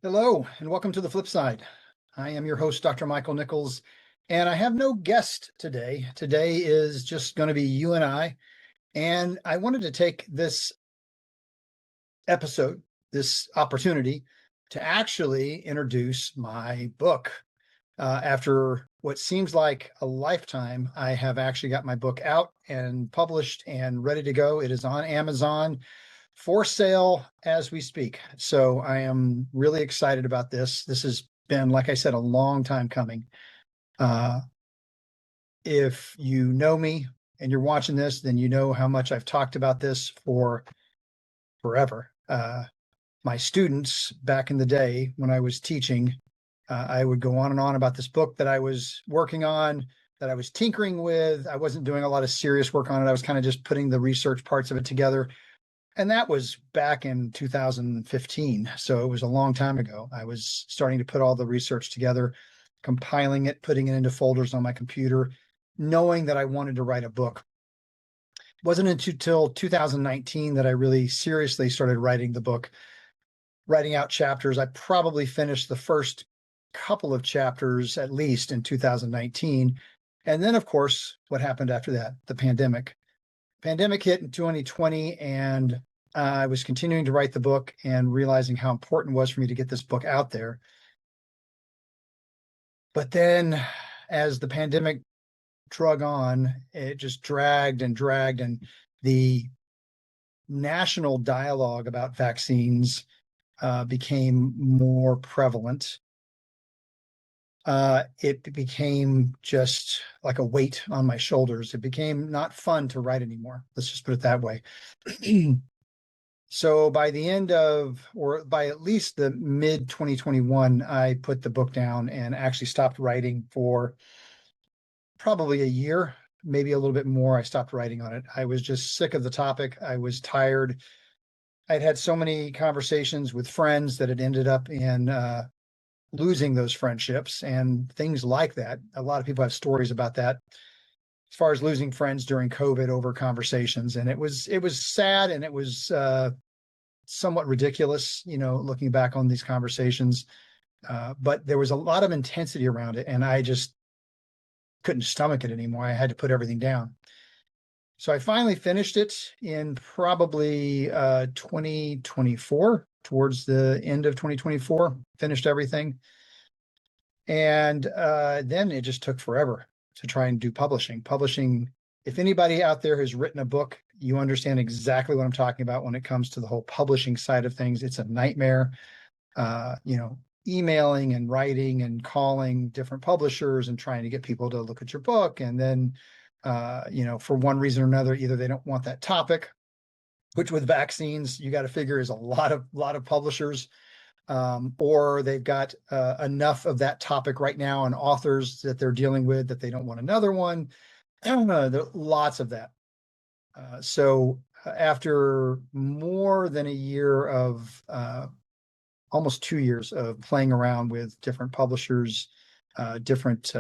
Hello, and welcome to the Flipside. I am your host, Dr. Michael Nichols, and I have no guest today. Today is just going to be you and I. And I wanted to take this episode, this opportunity, to actually introduce my book. After what seems like a lifetime, I have actually got my book out and published and ready to go. It is on Amazon for sale as we speak. So I am really excited about this. This has been, like I said, a long time coming. If you know me and you're watching this, then you know how much I've talked about this for forever. My students back in the day when I was teaching, I would go on and on about this book that I was working on, that I was tinkering with. I wasn't doing a lot of serious work on it. I was kind of just putting the research parts of it together. And that was back in 2015. So it was a long time ago. I was starting to put all the research together, compiling it, putting it into folders on my computer, knowing that I wanted to write a book. It wasn't until 2019 that I really seriously started writing the book, writing out chapters. I probably finished the first couple of chapters at least in 2019. And then, of course, what happened after that? The pandemic. Pandemic hit in 2020, and I was continuing to write the book and realizing how important it was for me to get this book out there. But then as the pandemic drug on, it just dragged and dragged, and the national dialogue about vaccines became more prevalent. It became just like a weight on my shoulders. It became not fun to write anymore. Let's just put it that way. So by the end of, or by at least the mid 2021, I put the book down and actually stopped writing for probably a year, maybe a little bit more. I stopped writing on it. I was just sick of the topic. I was tired. I'd had so many conversations with friends that had ended up in losing those friendships and things like that. A lot of people have stories about that as far as losing friends during COVID over conversations. And it was sad, and it was somewhat ridiculous, looking back on these conversations. But there was a lot of intensity around it, and I just couldn't stomach it anymore. I had to put everything down. So I finally finished it in probably 2024, towards the end of 2024, finished everything. And then it just took forever to try and do publishing. If anybody out there has written a book, you understand exactly what I'm talking about when it comes to the whole publishing side of things. It's a nightmare. Emailing and writing and calling different publishers and trying to get people to look at your book. And then, for one reason or another, either they don't want that topic, which with vaccines, you got to figure is a lot of publishers, or they've got enough of that topic right now and authors that they're dealing with that they don't want another one. I don't know. There are lots of that. So after more than a year of almost 2 years of playing around with different publishers, different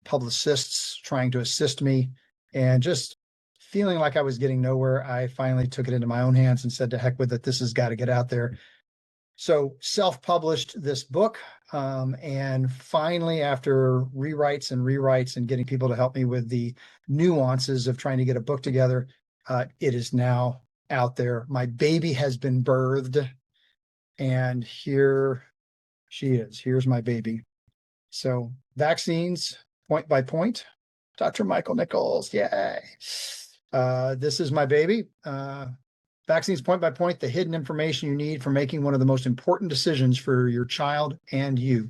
publicists trying to assist me, and just feeling like I was getting nowhere, I finally took it into my own hands and said, to heck with it, this has got to get out there. So self-published this book, and finally, after rewrites and getting people to help me with the nuances of trying to get a book together, it is now out there. My baby has been birthed, and here she is. Here's my baby. So vaccines, point by point, Dr. Michael Nichols. Yay. This is my baby. Vaccines, point by point, the hidden information you need for making one of the most important decisions for your child and you.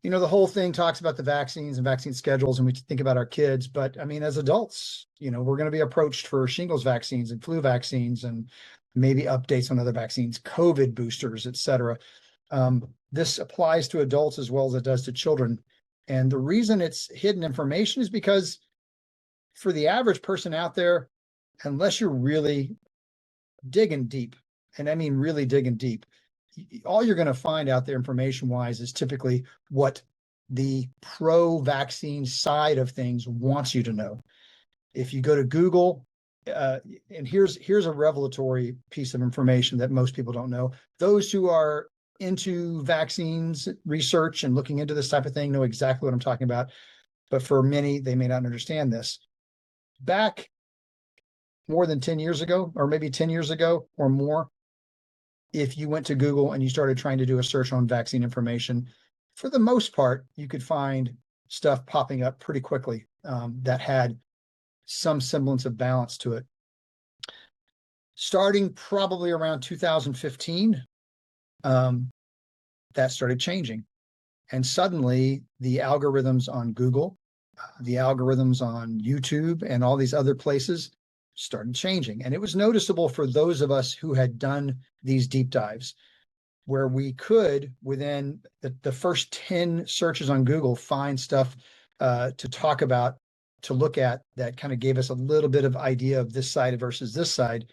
The whole thing talks about the vaccines and vaccine schedules, and we think about our kids, but I mean, as adults, we're going to be approached for shingles vaccines and flu vaccines and maybe updates on other vaccines, COVID boosters, et cetera. This applies to adults as well as it does to children. And the reason it's hidden information is because for the average person out there, unless you're really digging deep, and I mean really digging deep, all you're going to find out there information-wise is typically what the pro-vaccine side of things wants you to know. If you go to Google, and here's a revelatory piece of information that most people don't know. Those who are into vaccines research and looking into this type of thing know exactly what I'm talking about. But for many, they may not understand this. Back more than 10 years ago, or maybe 10 years ago or more, if you went to Google and you started trying to do a search on vaccine information, for the most part, you could find stuff popping up pretty quickly that had some semblance of balance to it. Starting probably around 2015, that started changing. And suddenly the algorithms on Google, the algorithms on YouTube, and all these other places started changing. And it was noticeable for those of us who had done these deep dives, where we could, within the first 10 searches on Google, find stuff to talk about, to look at, that kind of gave us a little bit of idea of this side versus this side.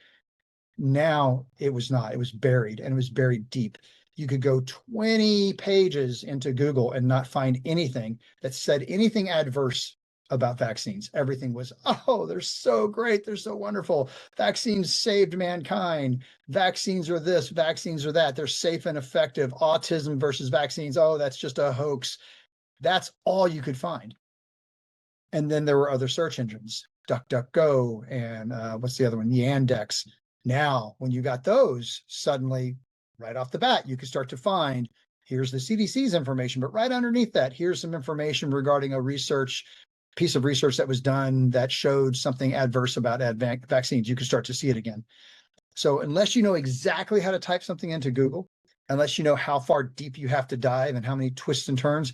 Now it was not, it was buried, and it was buried deep. You could go 20 pages into Google and not find anything that said anything adverse about vaccines. Everything was, oh, they're so great. They're so wonderful. Vaccines saved mankind. Vaccines are this, vaccines are that. They're safe and effective. Autism versus vaccines. Oh, that's just a hoax. That's all you could find. And then there were other search engines, DuckDuckGo, and what's the other one? Yandex. Now, when you got those, suddenly, right off the bat, you could start to find, here's the CDC's information, but right underneath that, here's some information regarding a piece of research that was done that showed something adverse about vaccines. You could start to see it again. So unless you know exactly how to type something into Google, unless you know how far deep you have to dive and how many twists and turns,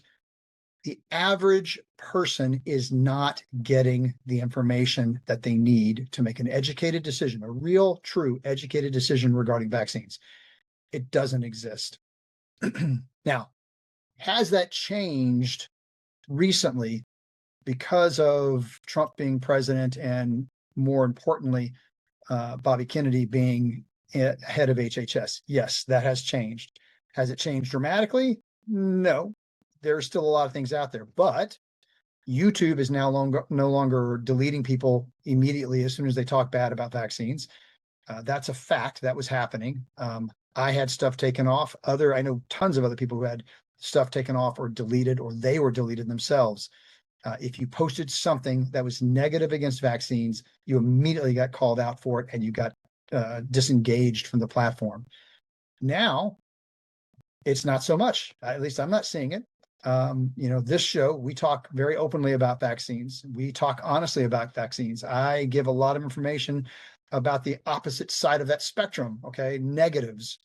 the average person is not getting the information that they need to make an educated decision, a real, true educated decision regarding vaccines. It doesn't exist. Now, has that changed recently because of Trump being president and, more importantly, Bobby Kennedy being head of HHS? Yes, that has changed. Has it changed dramatically? No. There's still a lot of things out there, but YouTube is now no longer deleting people immediately as soon as they talk bad about vaccines. That's a fact. That was happening. I had stuff taken off. I know tons of other people who had stuff taken off or deleted, or they were deleted themselves. If you posted something that was negative against vaccines, you immediately got called out for it and you got disengaged from the platform. Now, it's not so much. At least I'm not seeing it. This show, we talk very openly about vaccines. We talk honestly about vaccines. I give a lot of information about the opposite side of that spectrum, okay, negatives,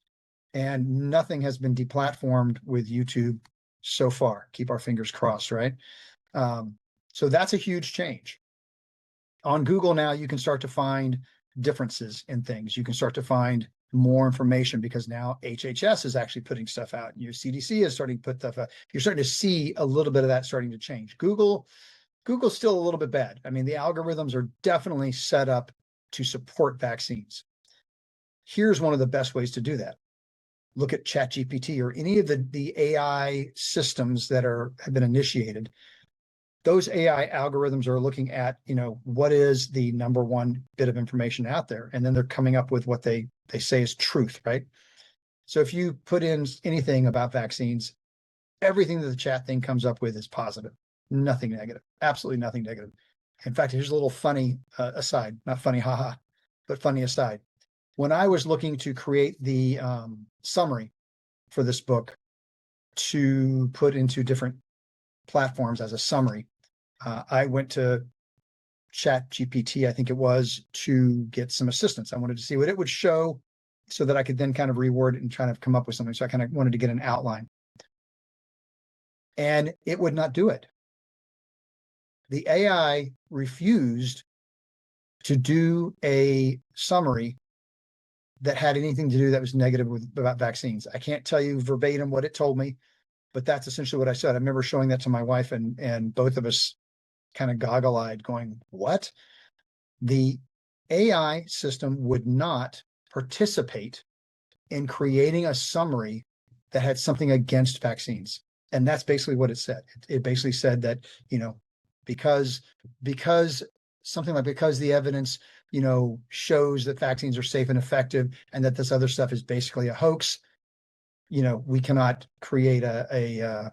and nothing has been deplatformed with YouTube so far. Keep our fingers crossed, right? So that's a huge change. On Google now, you can start to find differences in things. You can start to find more information because now HHS is actually putting stuff out. Your CDC is starting to put stuff out. You're starting to see a little bit of that starting to change. Google's still a little bit bad. I mean, the algorithms are definitely set up to support vaccines. Here's one of the best ways to do that. Look at ChatGPT or any of the AI systems that have been initiated. Those AI algorithms are looking at, what is the number one bit of information out there, and then they're coming up with what they say is truth, right? So if you put in anything about vaccines, everything that the chat thing comes up with is positive, nothing negative, absolutely nothing negative. In fact, here's a little funny aside, not funny, haha, but funny aside. When I was looking to create the summary for this book to put into different platforms as a summary, I went to ChatGPT, I think it was, to get some assistance. I wanted to see what it would show so that I could then kind of reword it and try to come up with something. So I kind of wanted to get an outline. And it would not do it. The AI refused to do a summary that had anything to do that was negative about vaccines. I can't tell you verbatim what it told me, but that's essentially what I said. I remember showing that to my wife, and both of us kind of goggle-eyed going, what? The AI system would not participate in creating a summary that had something against vaccines. And that's basically what it said. It basically said that, because the evidence, shows that vaccines are safe and effective and that this other stuff is basically a hoax, we cannot create a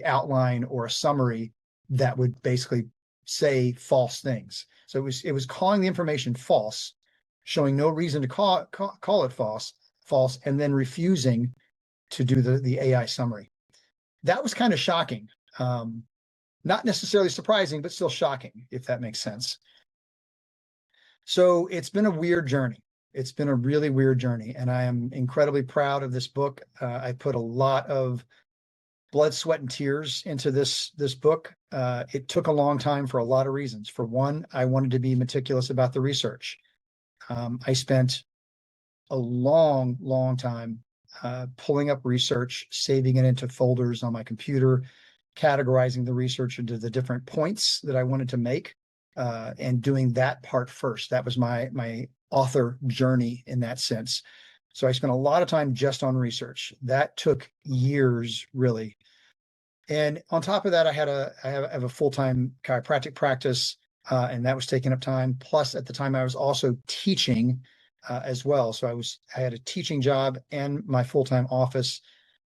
outline or a summary that would basically say false things. So it was calling the information false, showing no reason to call it false, and then refusing to do the AI summary. That was kind of shocking. Not necessarily surprising, but still shocking, if that makes sense. So it's been a weird journey. It's been a really weird journey, and I am incredibly proud of this book. I put a lot of blood, sweat, and tears into this book. It took a long time for a lot of reasons. For one, I wanted to be meticulous about the research. I spent a long time pulling up research, saving it into folders on my computer, categorizing the research into the different points that I wanted to make, and doing that part first. That was my author journey in that sense. So I spent a lot of time just on research. That took years, really. And on top of that, I have a full-time chiropractic practice, and that was taking up time. Plus, at the time, I was also teaching as well. So I had a teaching job and my full-time office,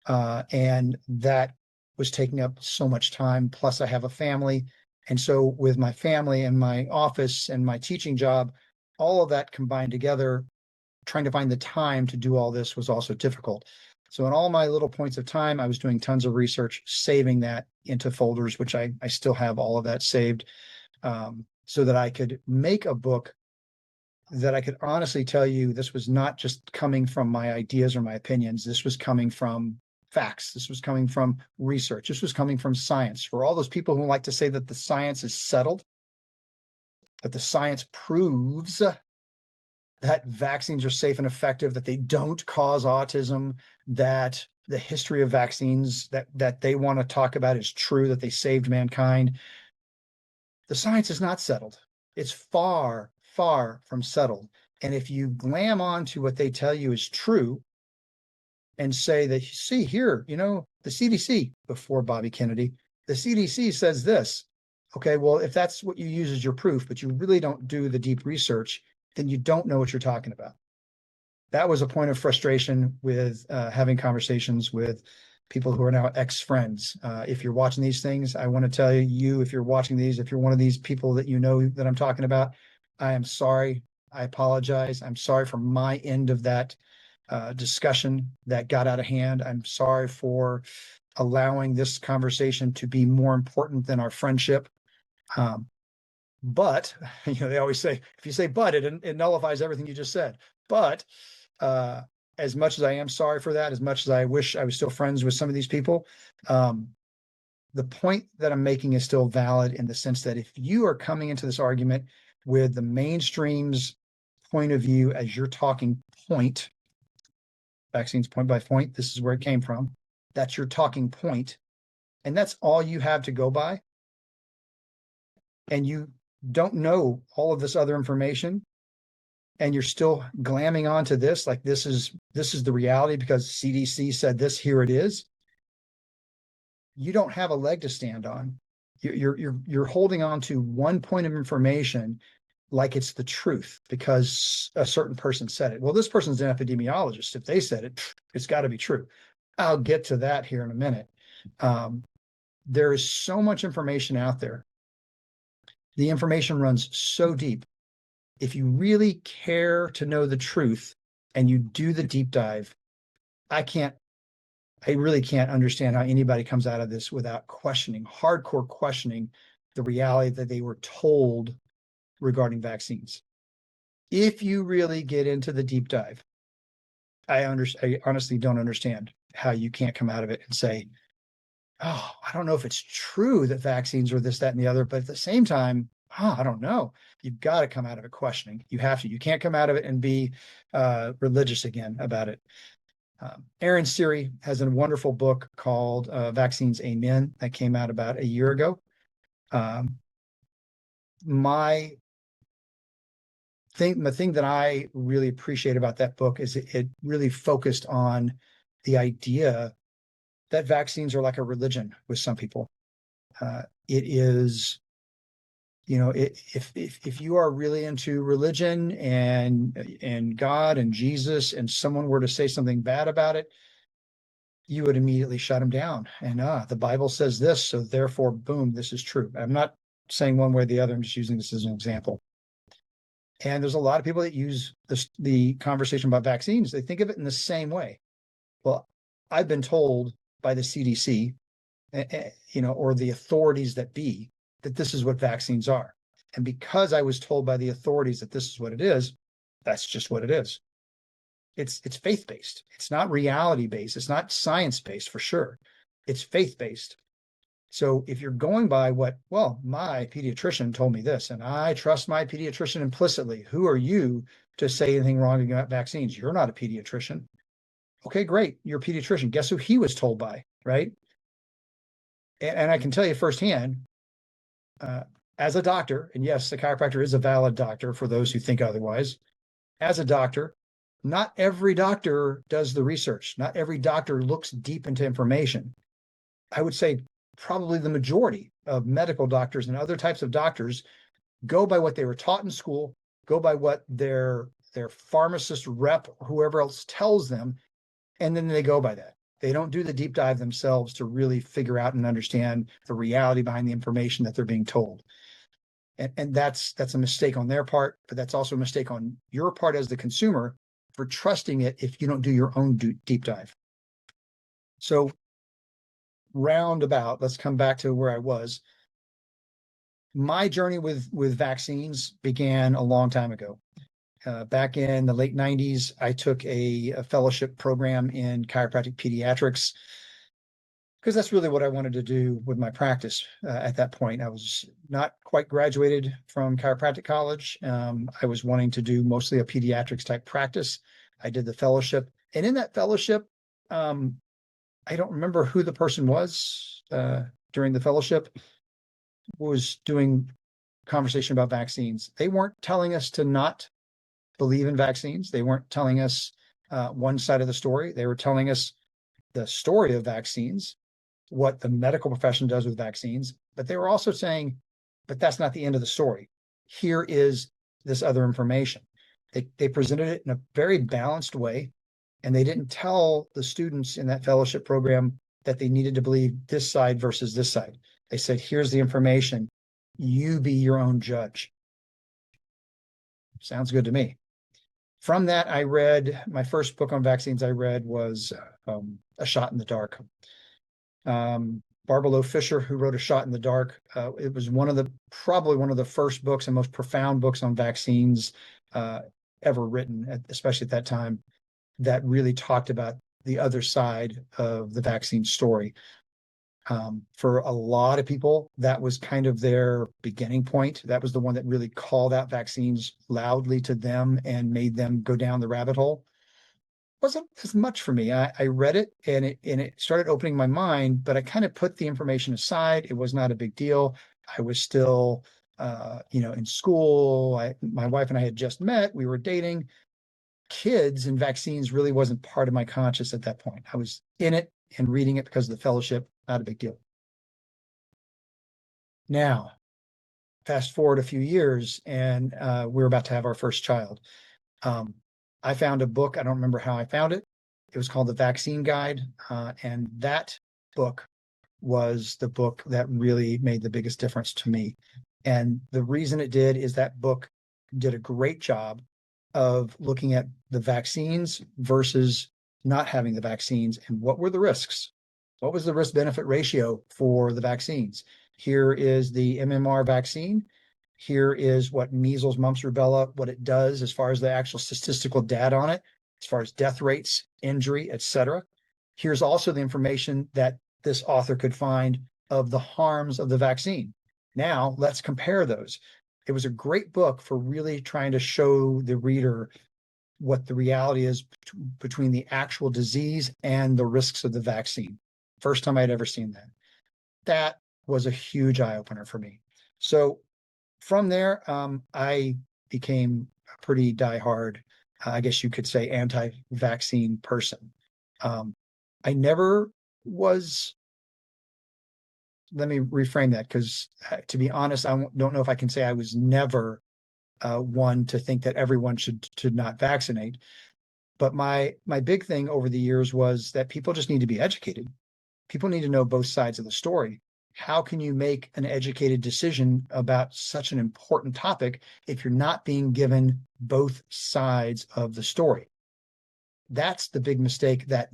and that was taking up so much time. Plus, I have a family. And so with my family and my office and my teaching job, all of that combined together, trying to find the time to do all this was also difficult. So in all my little points of time, I was doing tons of research, saving that into folders, which I still have all of that saved, so that I could make a book that I could honestly tell you this was not just coming from my ideas or my opinions. This was coming from facts. This was coming from research. This was coming from science. For all those people who like to say that the science is settled, that the science proves that vaccines are safe and effective, that they don't cause autism, that the history of vaccines that they want to talk about is true, that they saved mankind. The science is not settled. It's far from settled. And if you glam on to what they tell you is true and say that, see here, the CDC, before Bobby Kennedy, the CDC says this. Okay, well, if that's what you use as your proof, but you really don't do the deep research, then you don't know what you're talking about. That was a point of frustration with having conversations with people who are now ex-friends. If you're watching these things, I want to tell you, if you're watching these, if you're one of these people that that I'm talking about, I am sorry. I apologize. I'm sorry for my end of that discussion that got out of hand. I'm sorry for allowing this conversation to be more important than our friendship. But they always say, if you say but, it nullifies everything you just said. But as much as I am sorry for that, as much as I wish I was still friends with some of these people, the point that I'm making is still valid in the sense that if you are coming into this argument with the mainstream's point of view as your talking point, vaccines point by point, this is where it came from, that's your talking point, and that's all you have to go by, and you don't know all of this other information, and you're still glamming onto this like this is the reality because CDC said this, here it is, you don't have a leg to stand on. You're holding on to one point of information like it's the truth because a certain person said it. Well, this person's an epidemiologist. If they said it, it's got to be true. I'll get to that here in a minute. There is so much information out there. The information runs so deep. If you really care to know the truth and you do the deep dive, I really can't understand how anybody comes out of this without hardcore questioning the reality that they were told regarding vaccines. If you really get into the deep dive, I honestly don't understand how you can't come out of it and say, oh, I don't know if it's true that vaccines are this, that, and the other, but at the same time, I don't know. You've got to come out of it questioning. You have to. You can't come out of it and be religious again about it. Aaron Siri has a wonderful book called Vaccines Amen that came out about a year ago. The thing that I really appreciate about that book is it really focused on the idea that vaccines are like a religion with some people. It is, if you are really into religion and God and Jesus, and someone were to say something bad about it, you would immediately shut them down. And the Bible says this, so therefore, boom, this is true. I'm not saying one way or the other. I'm just using this as an example. And there's a lot of people that use the conversation about vaccines. They think of it in the same way. Well, I've been told by the CDC, or the authorities that be, that this is what vaccines are. And because I was told by the authorities that this is what it is, that's just what it is. It's faith-based. It's not reality-based. It's not science-based for sure. It's faith-based. So if you're going by what, well, my pediatrician told me this, and I trust my pediatrician implicitly, who are you to say anything wrong about vaccines? You're not a pediatrician. Okay, great. You're a pediatrician. Guess who he was told by, right? And I can tell you firsthand, as a doctor, and yes, the chiropractor is a valid doctor for those who think otherwise. As a doctor, not every doctor does the research. Not every doctor looks deep into information. I would say probably the majority of medical doctors and other types of doctors go by what they were taught in school, go by what their pharmacist rep, whoever else tells them, and then they go by that. They don't do the deep dive themselves to really figure out and understand the reality behind the information that they're being told. And that's a mistake on their part, but that's also a mistake on your part as the consumer for trusting it if you don't do your own deep dive. So roundabout, let's come back to where I was. My journey with vaccines began a long time ago. Back in the late 90s, I took a fellowship program in chiropractic pediatrics because that's really what I wanted to do with my practice. At that point, I was not quite graduated from chiropractic college. I was wanting to do mostly a pediatrics type practice. I did the fellowship, and in that fellowship, I don't remember who the person was during the fellowship, was doing conversation about vaccines. They weren't telling us to not believe in vaccines. They weren't telling us one side of the story. They were telling us the story of vaccines, what the medical profession does with vaccines, but they were also saying, but that's not the end of the story. Here is this other information. They presented it in a very balanced way, and they didn't tell the students in that fellowship program that they needed to believe this side versus this side. They said, here's the information. You be your own judge. Sounds good to me. From that, I read, my first book on vaccines I read was A Shot in the Dark. Barbara Loe Fisher, who wrote A Shot in the Dark, it was probably one of the first books and most profound books on vaccines ever written, especially at that time, that really talked about the other side of the vaccine story. For a lot of people, that was kind of their beginning point. That was the one that really called out vaccines loudly to them and made them go down the rabbit hole. Wasn't as much for me. I read it and it started opening my mind, but I kind of put the information aside. It was not a big deal. I was still, in school. My wife and I had just met. We were dating. Kids and vaccines really wasn't part of my conscious at that point. I was in it and reading it because of the fellowship. Not a big deal. Now, fast forward a few years, and we're about to have our first child. I found a book. I don't remember how I found it. It was called The Vaccine Guide. And that book was the book that really made the biggest difference to me. And the reason it did is that book did a great job of looking at the vaccines versus not having the vaccines and what were the risks. What was the risk benefit ratio for the vaccines? Here is the MMR vaccine. Here is what measles, mumps, rubella, what it does as far as the actual statistical data on it, as far as death rates, injury, etc. Here's also the information that this author could find of the harms of the vaccine. Now let's compare those. It was a great book for really trying to show the reader what the reality is between the actual disease and the risks of the vaccine. First time I'd ever seen that. That was a huge eye-opener for me. So from there, I became a pretty diehard, I guess you could say, anti-vaccine person. I never was, let me reframe that, because to be honest, I don't know if I can say I was never one to think that everyone should not vaccinate. But my big thing over the years was that people just need to be educated. People need to know both sides of the story. How can you make an educated decision about such an important topic if you're not being given both sides of the story? That's the big mistake that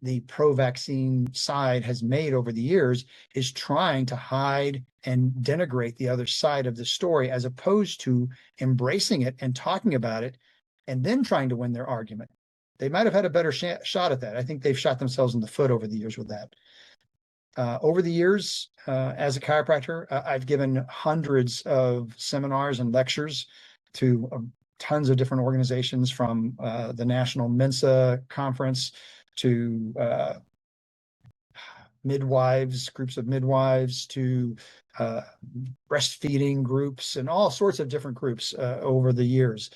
the pro-vaccine side has made over the years, is trying to hide and denigrate the other side of the story, as opposed to embracing it and talking about it and then trying to win their argument. They might have had a better shot at that. I think they've shot themselves in the foot over the years with that. Over the years, as a chiropractor, I've given hundreds of seminars and lectures to tons of different organizations, from the National Mensa Conference to midwives, groups of midwives, to breastfeeding groups, and all sorts of different groups over the years.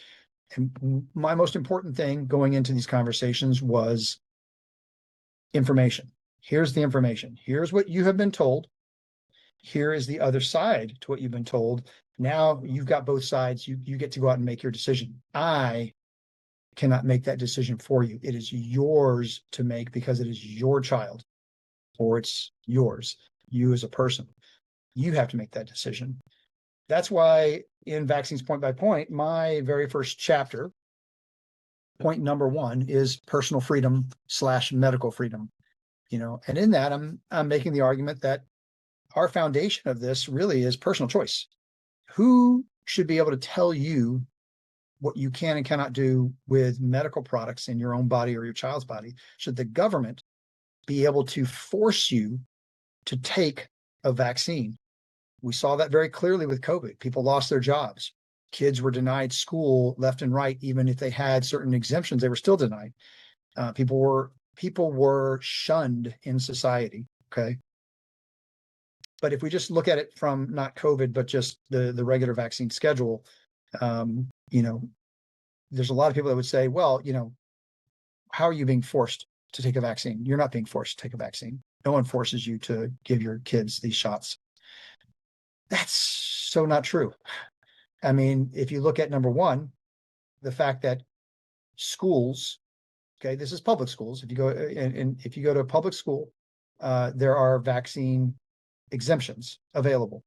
And my most important thing going into these conversations was information. Here's the information. Here's what you have been told. Here is the other side to what you've been told. Now you've got both sides. You get to go out and make your decision. I cannot make that decision for you. It is yours to make, because it is your child, or it's yours, you as a person. You have to make that decision. That's why in Vaccines Point by Point, my very first chapter, point number 1, is personal freedom / medical freedom. And in that, I'm making the argument that our foundation of this really is personal choice. Who should be able to tell you what you can and cannot do with medical products in your own body or your child's body? Should the government be able to force you to take a vaccine? We saw that very clearly with COVID. People lost their jobs. Kids were denied school left and right. Even if they had certain exemptions, they were still denied. People were shunned in society. Okay. But if we just look at it from not COVID, but just the regular vaccine schedule, there's a lot of people that would say, well, how are you being forced to take a vaccine? You're not being forced to take a vaccine. No one forces you to give your kids these shots. That's so not true. I mean, if you look at number 1, the fact that schools, okay, this is public schools. If you go if you go to a public school, there are vaccine exemptions available.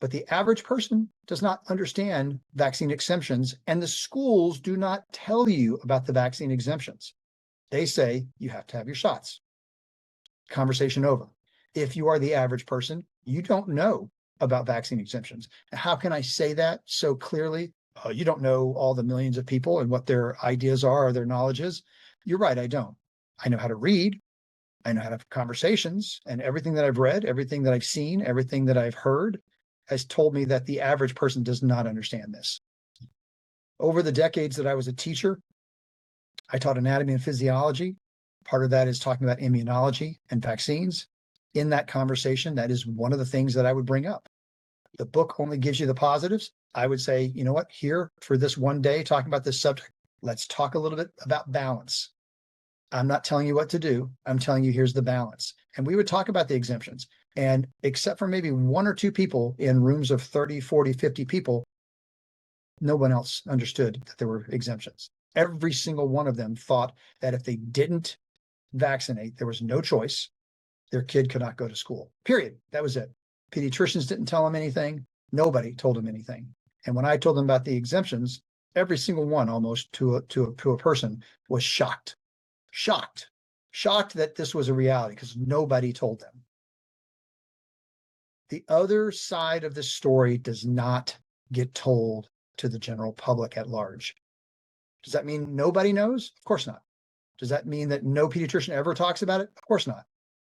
But the average person does not understand vaccine exemptions, and the schools do not tell you about the vaccine exemptions. They say you have to have your shots. Conversation over. If you are the average person, you don't know about vaccine exemptions. How can I say that so clearly? You don't know all the millions of people and what their ideas are or their knowledge is. You're right, I don't. I know how to read. I know how to have conversations, and everything that I've read, everything that I've seen, everything that I've heard has told me that the average person does not understand this. Over the decades that I was a teacher, I taught anatomy and physiology. Part of that is talking about immunology and vaccines. In that conversation, that is one of the things that I would bring up. The book only gives you the positives. I would say, you know what, here for this one day talking about this subject, let's talk a little bit about balance. I'm not telling you what to do. I'm telling you, here's the balance. And we would talk about the exemptions. And except for maybe 1 or 2 people in rooms of 30, 40, 50 people, no one else understood that there were exemptions. Every single one of them thought that if they didn't vaccinate, there was no choice. Their kid could not go to school, period. That was it. Pediatricians didn't tell them anything. Nobody told them anything. And when I told them about the exemptions, every single one, almost to a person, was shocked that this was a reality, because nobody told them. The other side of the story does not get told to the general public at large. Does that mean nobody knows? Of course not. Does that mean that no pediatrician ever talks about it? Of course not.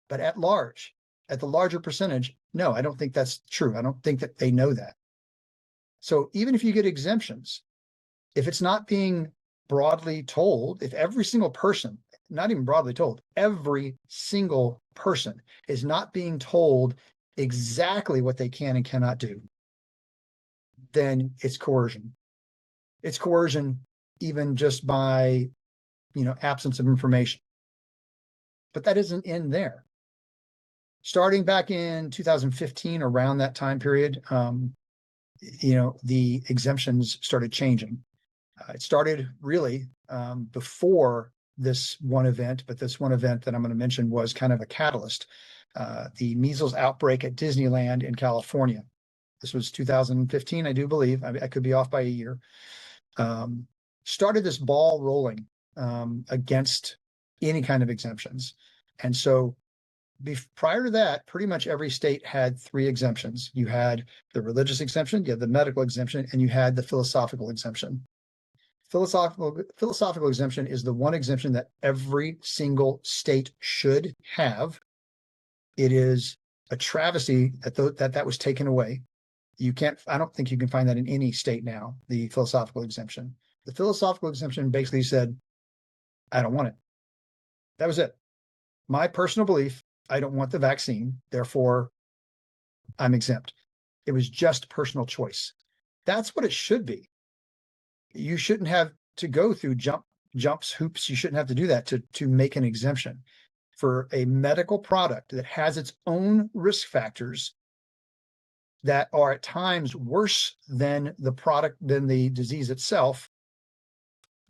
But at large, at the larger percentage, no, I don't think that's true. I don't think that they know that. So even if you get exemptions, if it's not being broadly told, if every single person, not even broadly told, every single person is not being told exactly what they can and cannot do, then it's coercion. It's coercion even just by, absence of information. But that doesn't end there. Starting back in 2015, around that time period, the exemptions started changing. It started really before this one event, but this one event that I'm going to mention was kind of a catalyst. The measles outbreak at Disneyland in California. This was 2015, I do believe. I could be off by a year. Started this ball rolling against any kind of exemptions. And so prior to that, pretty much every state had three exemptions. You had the religious exemption, you had the medical exemption, and you had the philosophical exemption. Philosophical exemption is the one exemption that every single state should have. It is a travesty that was taken away. I don't think you can find that in any state now, the philosophical exemption. The philosophical exemption basically said, I don't want it. That was it. My personal belief, I don't want the vaccine, therefore I'm exempt. It was just personal choice. That's what it should be. You shouldn't have to go through jumps, hoops. You shouldn't have to do that to make an exemption for a medical product that has its own risk factors that are at times worse than the disease itself.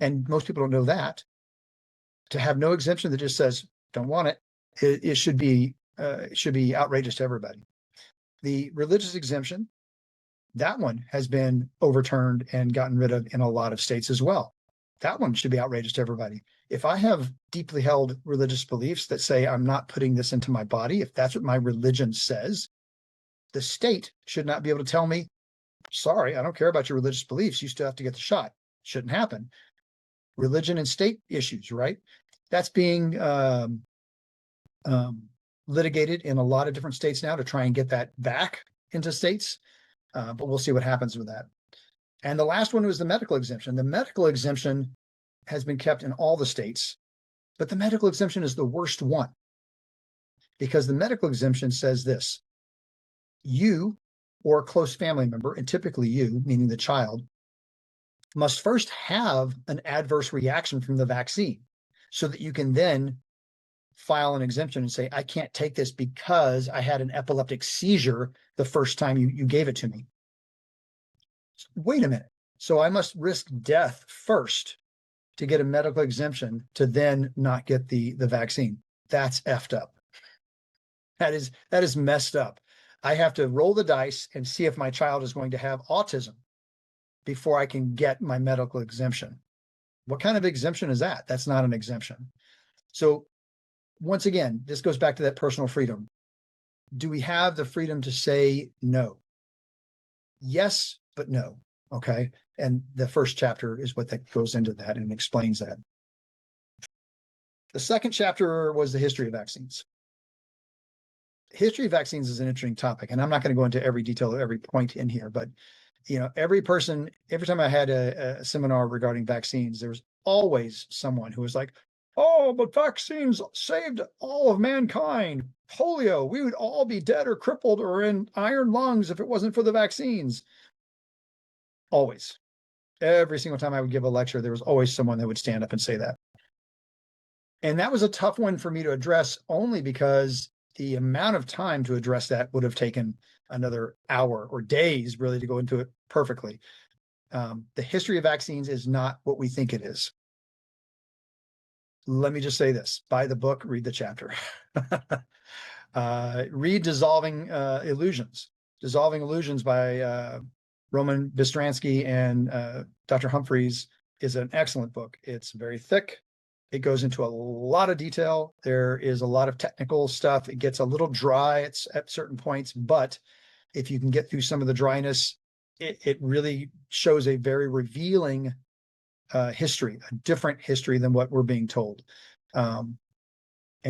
And most people don't know that. To have no exemption that just says, don't want it, it should be outrageous to everybody. The religious exemption, that one has been overturned and gotten rid of in a lot of states as well. That one should be outrageous to everybody. If I have deeply held religious beliefs that say I'm not putting this into my body, if that's what my religion says, the state should not be able to tell me, sorry, I don't care about your religious beliefs. You still have to get the shot. Shouldn't happen. Religion and state issues, right? That's being litigated in a lot of different states now to try and get that back into states. But we'll see what happens with that. And the last one was the medical exemption. The medical exemption has been kept in all the states, but the medical exemption is the worst one because the medical exemption says this: you or a close family member, and typically you, meaning the child, must first have an adverse reaction from the vaccine so that you can then file an exemption and say, I can't take this because I had an epileptic seizure the first time you gave it to me. Wait a minute. So I must risk death first to get a medical exemption to then not get the vaccine. That's effed up. That is messed up. I have to roll the dice and see if my child is going to have autism before I can get my medical exemption. What kind of exemption is that? That's not an exemption. So once again, this goes back to that personal freedom. Do we have the freedom to say no? Yes, but no. Okay. And the first chapter is what that goes into that and explains that. The second chapter was the history of vaccines. History of vaccines is an interesting topic, and I'm not going to go into every detail, every point in here, but every time I had a seminar regarding vaccines, there was always someone who was like, oh, but vaccines saved all of mankind. Polio, we would all be dead or crippled or in iron lungs if it wasn't for the vaccines. Always. Every single time I would give a lecture, there was always someone that would stand up and say that. And that was a tough one for me to address only because the amount of time to address that would have taken another hour or days really to go into it perfectly. The history of vaccines is not what we think it is. Let me just say this: buy the book, read the chapter. Read Dissolving Illusions. Dissolving Illusions by Roman Bystransky and Dr. Humphreys is an excellent book. It's very thick. It goes into a lot of detail. There is a lot of technical stuff. It gets a little dry at certain points, but if you can get through some of the dryness, it really shows a very revealing history, a different history than what we're being told. And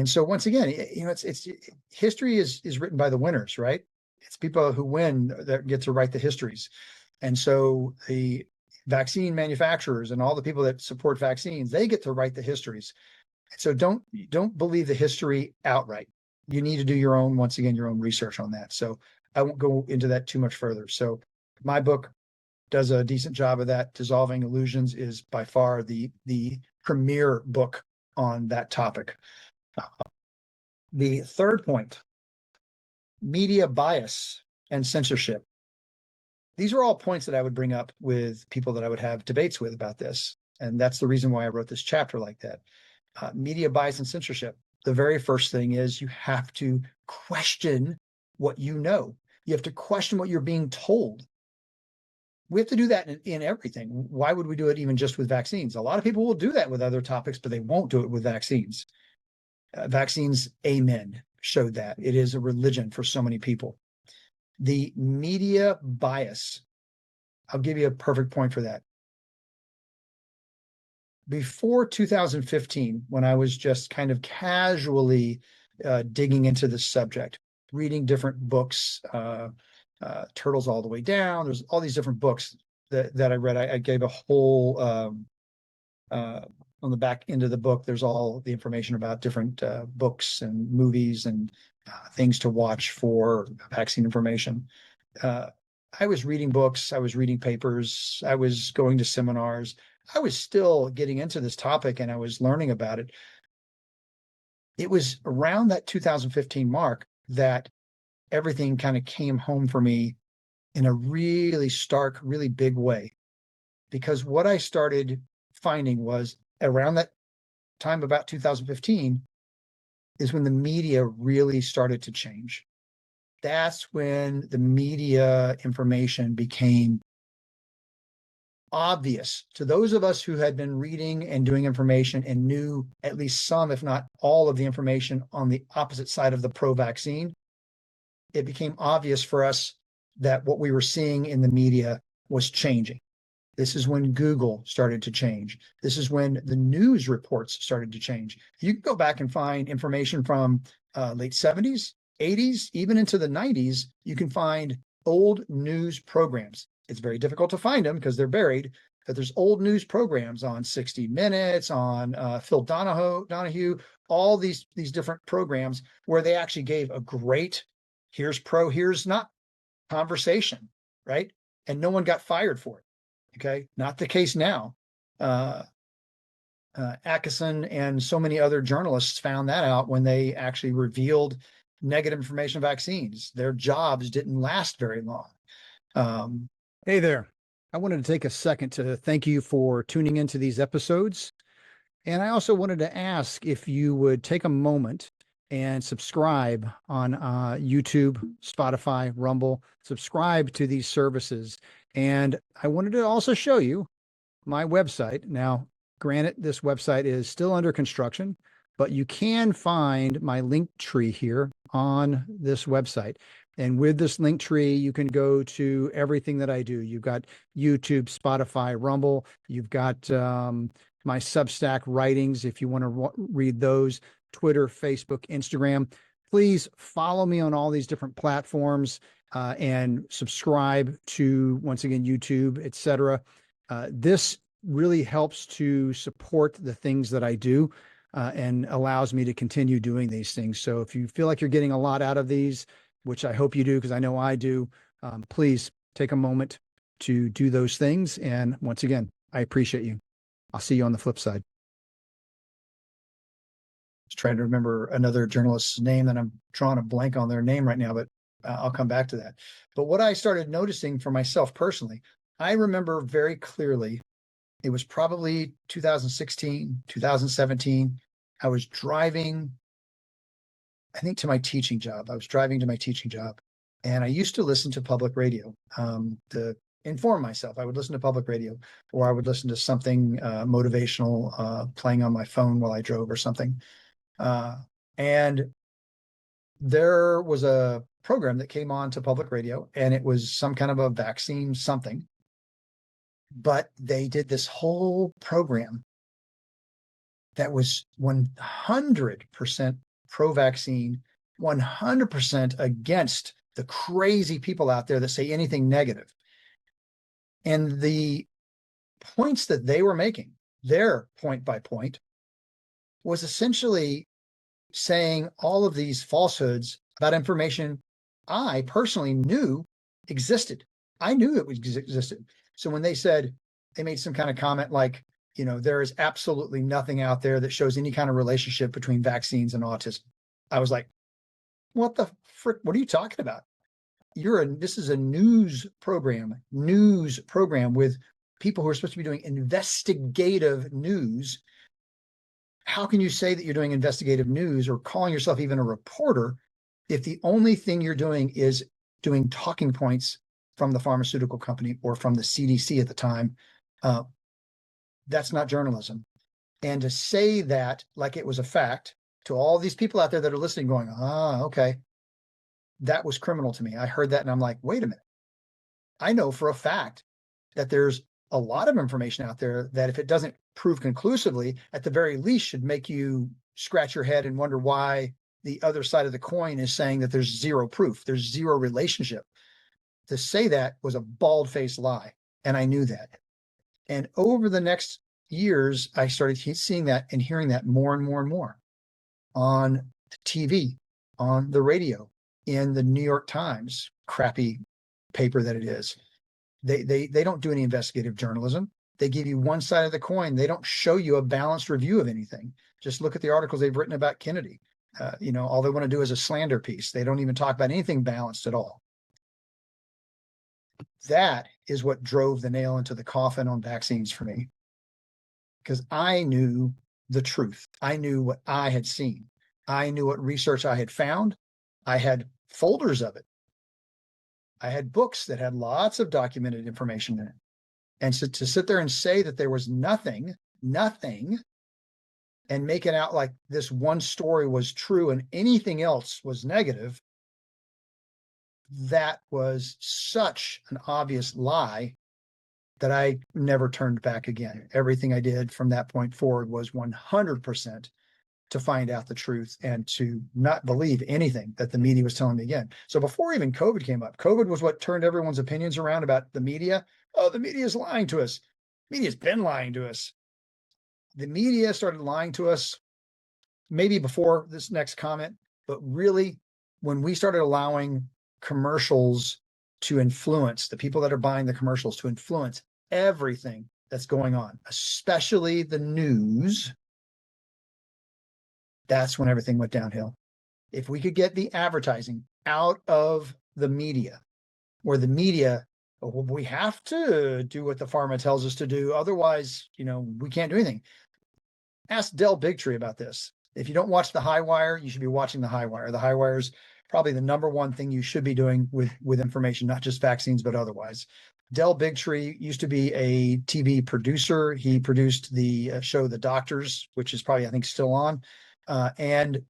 so once again, it's history is written by the winners, right? It's people who win that get to write the histories. And so the vaccine manufacturers and all the people that support vaccines, they get to write the histories. So don't believe the history outright. You need to do your own research on that. So I won't go into that too much further. So my book does a decent job of that. Dissolving Illusions is by far the premier book on that topic. The third point, media bias and censorship. these are all points that I would bring up with people that I would have debates with about this. And that's the reason why I wrote this chapter like that. Media bias and censorship. The very first thing is you have to question what you know. You have to question what you're being told. We have to do that in everything. Why would we do it even just with vaccines? A lot of people will do that with other topics, but they won't do it with vaccines. Vaccines, amen, showed that. It is a religion for so many people. The media bias. I'll give you a perfect point for that. Before 2015, when I was just kind of casually digging into this subject, reading different books, Turtles All the Way Down, there's all these different books that I read. I gave a whole, on the back end of the book, there's all the information about different books and movies and things to watch for vaccine information. I was reading books, I was reading papers, I was going to seminars. I was still getting into this topic and I was learning about it. It was around that 2015 mark that everything kind of came home for me in a really stark, really big way. Because what I started finding was around that time, about 2015, is when the media really started to change. That's when the media information became obvious to those of us who had been reading and doing information and knew at least some, if not all, of the information on the opposite side of the pro-vaccine. It became obvious for us that what we were seeing in the media was changing. This is when Google started to change. This is when the news reports started to change. You can go back and find information from late 70s, 80s, even into the 90s. You can find old news programs. It's very difficult to find them because they're buried, but there's old news programs on 60 Minutes, on Phil Donahue, all these different programs where they actually gave a great, here's pro, here's not conversation, right? And no one got fired for it. Okay, not the case now. Atkinson and so many other journalists found that out when they actually revealed negative information of vaccines. Their jobs didn't last very long. Hey there. I wanted to take a second to thank you for tuning into these episodes. And I also wanted to ask if you would take a moment and subscribe on YouTube, Spotify, Rumble, subscribe to these services. And I wanted to also show you my website. Now, granted, this website is still under construction, but you can find my link tree here on this website. And with this link tree, you can go to everything that I do. You've got YouTube, Spotify, Rumble. You've got my Substack writings if you want to read those, Twitter, Facebook, Instagram. Please follow me on all these different platforms and subscribe to, once again, YouTube, etc. This really helps to support the things that I do and allows me to continue doing these things. So if you feel like you're getting a lot out of these, which I hope you do, because I know I do, please take a moment to do those things. And once again, I appreciate you. I'll see you on the flip side. Just trying to remember another journalist's name, and I'm drawing a blank on their name right now, but I'll come back to that. But what I started noticing for myself personally, I remember very clearly, it was probably 2016, 2017. I was driving, I think, to my teaching job. I was driving to my teaching job, and I used to listen to public radio to inform myself. I would listen to public radio, or I would listen to something motivational playing on my phone while I drove or something. And there was a program that came on to public radio, and it was some kind of a vaccine something. But they did this whole program that was 100% pro-vaccine, 100% against the crazy people out there that say anything negative. And the points that they were making, their point by point, was essentially saying all of these falsehoods about information I personally knew existed. I knew it existed. So when they said, they made some kind of comment like, there is absolutely nothing out there that shows any kind of relationship between vaccines and autism. I was like, what the frick? What are you talking about? this is a news program with people who are supposed to be doing investigative news. How can you say that you're doing investigative news or calling yourself even a reporter if the only thing you're doing is doing talking points from the pharmaceutical company or from the CDC at the time? That's not journalism. And to say that like it was a fact to all these people out there that are listening going, okay, that was criminal to me. I heard that and I'm like, wait a minute. I know for a fact that there's a lot of information out there that if it doesn't prove conclusively, at the very least should make you scratch your head and wonder why the other side of the coin is saying that there's zero proof, there's zero relationship. To say that was a bald-faced lie, and I knew that. And over the next years, I started seeing that and hearing that more and more and more on the TV, on the radio, in the New York Times, crappy paper that it is. They don't do any investigative journalism. They give you one side of the coin. They don't show you a balanced review of anything. Just look at the articles they've written about Kennedy. All they want to do is a slander piece. They don't even talk about anything balanced at all. That is what drove the nail into the coffin on vaccines for me, because I knew the truth. I knew what I had seen. I knew what research I had found. I had folders of it. I had books that had lots of documented information in it. And so to sit there and say that there was nothing, and make it out like this one story was true and anything else was negative, that was such an obvious lie that I never turned back again. Everything I did from that point forward was 100% to find out the truth and to not believe anything that the media was telling me again. So before even COVID came up, COVID was what turned everyone's opinions around about the media. Oh, the media is lying to us. Media's been lying to us. The media started lying to us maybe before this next comment, but really when we started allowing commercials to influence the people that are buying the commercials, to influence everything that's going on, especially the news, that's when everything went downhill. If we could get the advertising out of the media, where the media, we have to do what the pharma tells us to do, otherwise, we can't do anything. Ask Del Bigtree about this. If you don't watch the High Wire, you should be watching the High Wire. The High Wire is probably the number one thing you should be doing with information, not just vaccines, but otherwise. Del Bigtree used to be a TV producer. He produced the show The Doctors, which is probably, I think, still on, and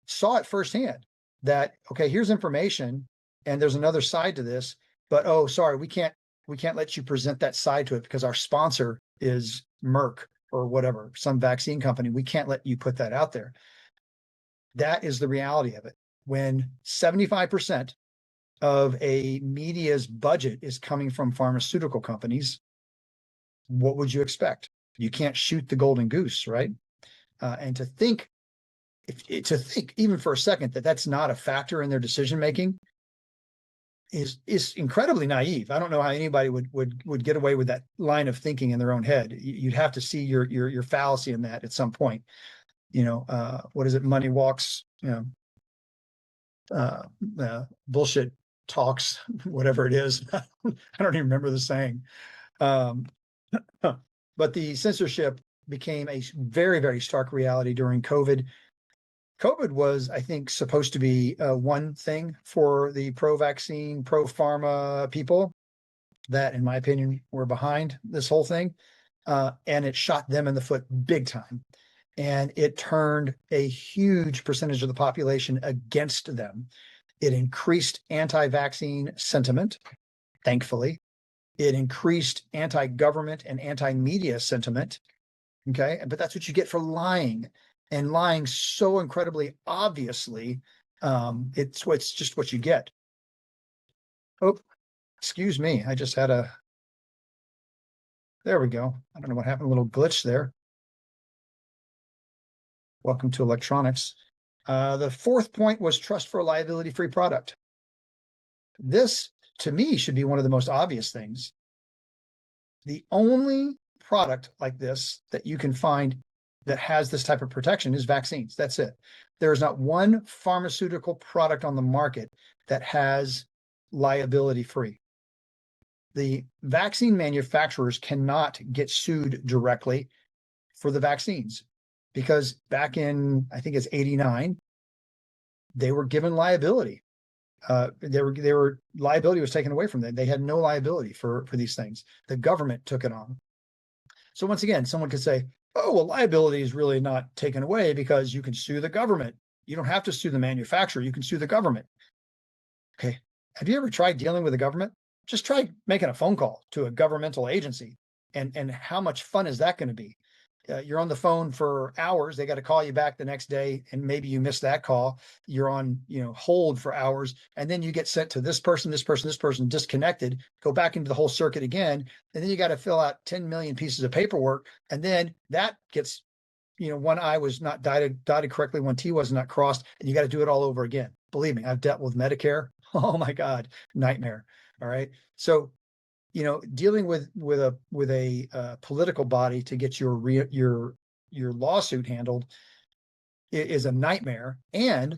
saw it firsthand that, okay, here's information and there's another side to this, but, oh, sorry, we can't let you present that side to it because our sponsor is Merck or whatever, some vaccine company. We can't let you put that out there. That is the reality of it. When 75% of a media's budget is coming from pharmaceutical companies, what would you expect? You can't shoot the golden goose, right? And to think even for a second that that's not a factor in their decision making is incredibly naive. I don't know how anybody would get away with that line of thinking in their own head. You'd have to see your fallacy in that at some point. What is it? Money walks. Bullshit talks. Whatever it is. I don't even remember the saying. But the censorship became a very, very stark reality during COVID. COVID was, I think, supposed to be one thing for the pro-vaccine, pro-pharma people that, in my opinion, were behind this whole thing. And it shot them in the foot big time. And it turned a huge percentage of the population against them. It increased anti-vaccine sentiment, thankfully. It increased anti-government and anti-media sentiment. Okay, but that's what you get for lying. And lying so incredibly obviously, it's just what you get. Oh, excuse me. I just had there we go. I don't know what happened, a little glitch there. Welcome to electronics. The fourth point was trust for a liability-free product. This, to me, should be one of the most obvious things. The only product like this that you can find that has this type of protection is vaccines. That's it. There is not one pharmaceutical product on the market that has liability free. The vaccine manufacturers cannot get sued directly for the vaccines because back in, I think it's 89, they were given liability. Liability was taken away from them. They had no liability for these things. The government took it on. So once again, someone could say, oh, well, liability is really not taken away because you can sue the government. You don't have to sue the manufacturer. You can sue the government. Okay. Have you ever tried dealing with the government? Just try making a phone call to a governmental agency. And how much fun is that going to be? You're on the phone for hours. They got to call you back the next day, and maybe you miss that call. You're on, hold for hours, and then you get sent to this person, disconnected. Go back into the whole circuit again, and then you got to fill out 10 million pieces of paperwork, and then that gets, one I was not dotted correctly, one T was not crossed, and you got to do it all over again. Believe me, I've dealt with Medicare. Oh my God, nightmare. All right, so dealing with a political body to get your lawsuit handled is a nightmare, and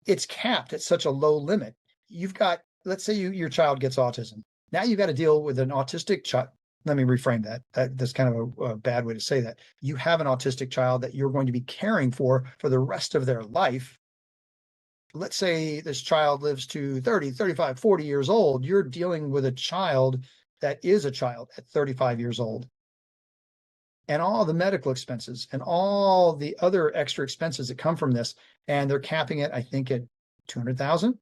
it's capped at such a low limit. You've got, let's say your child gets autism. Now you've got to deal with an autistic child. Let me reframe that. That's kind of a bad way to say that. You have an autistic child that you're going to be caring for the rest of their life. Let's say this child lives to 30, 35, 40 years old. You're dealing with a child that is a child at 35 years old. And all the medical expenses and all the other extra expenses that come from this. And they're capping it, I think, at 200,000,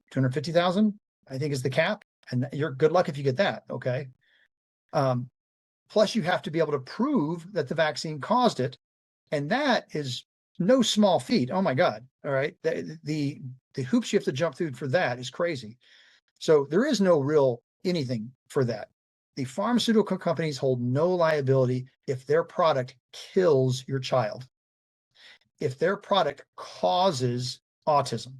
250,000, I think is the cap. And you're good luck if you get that. Okay. Plus you have to be able to prove that the vaccine caused it. And that is no small feat. Oh my God. All right. The hoops you have to jump through for that is crazy. So there is no real anything for that. The pharmaceutical companies hold no liability if their product kills your child. If their product causes autism,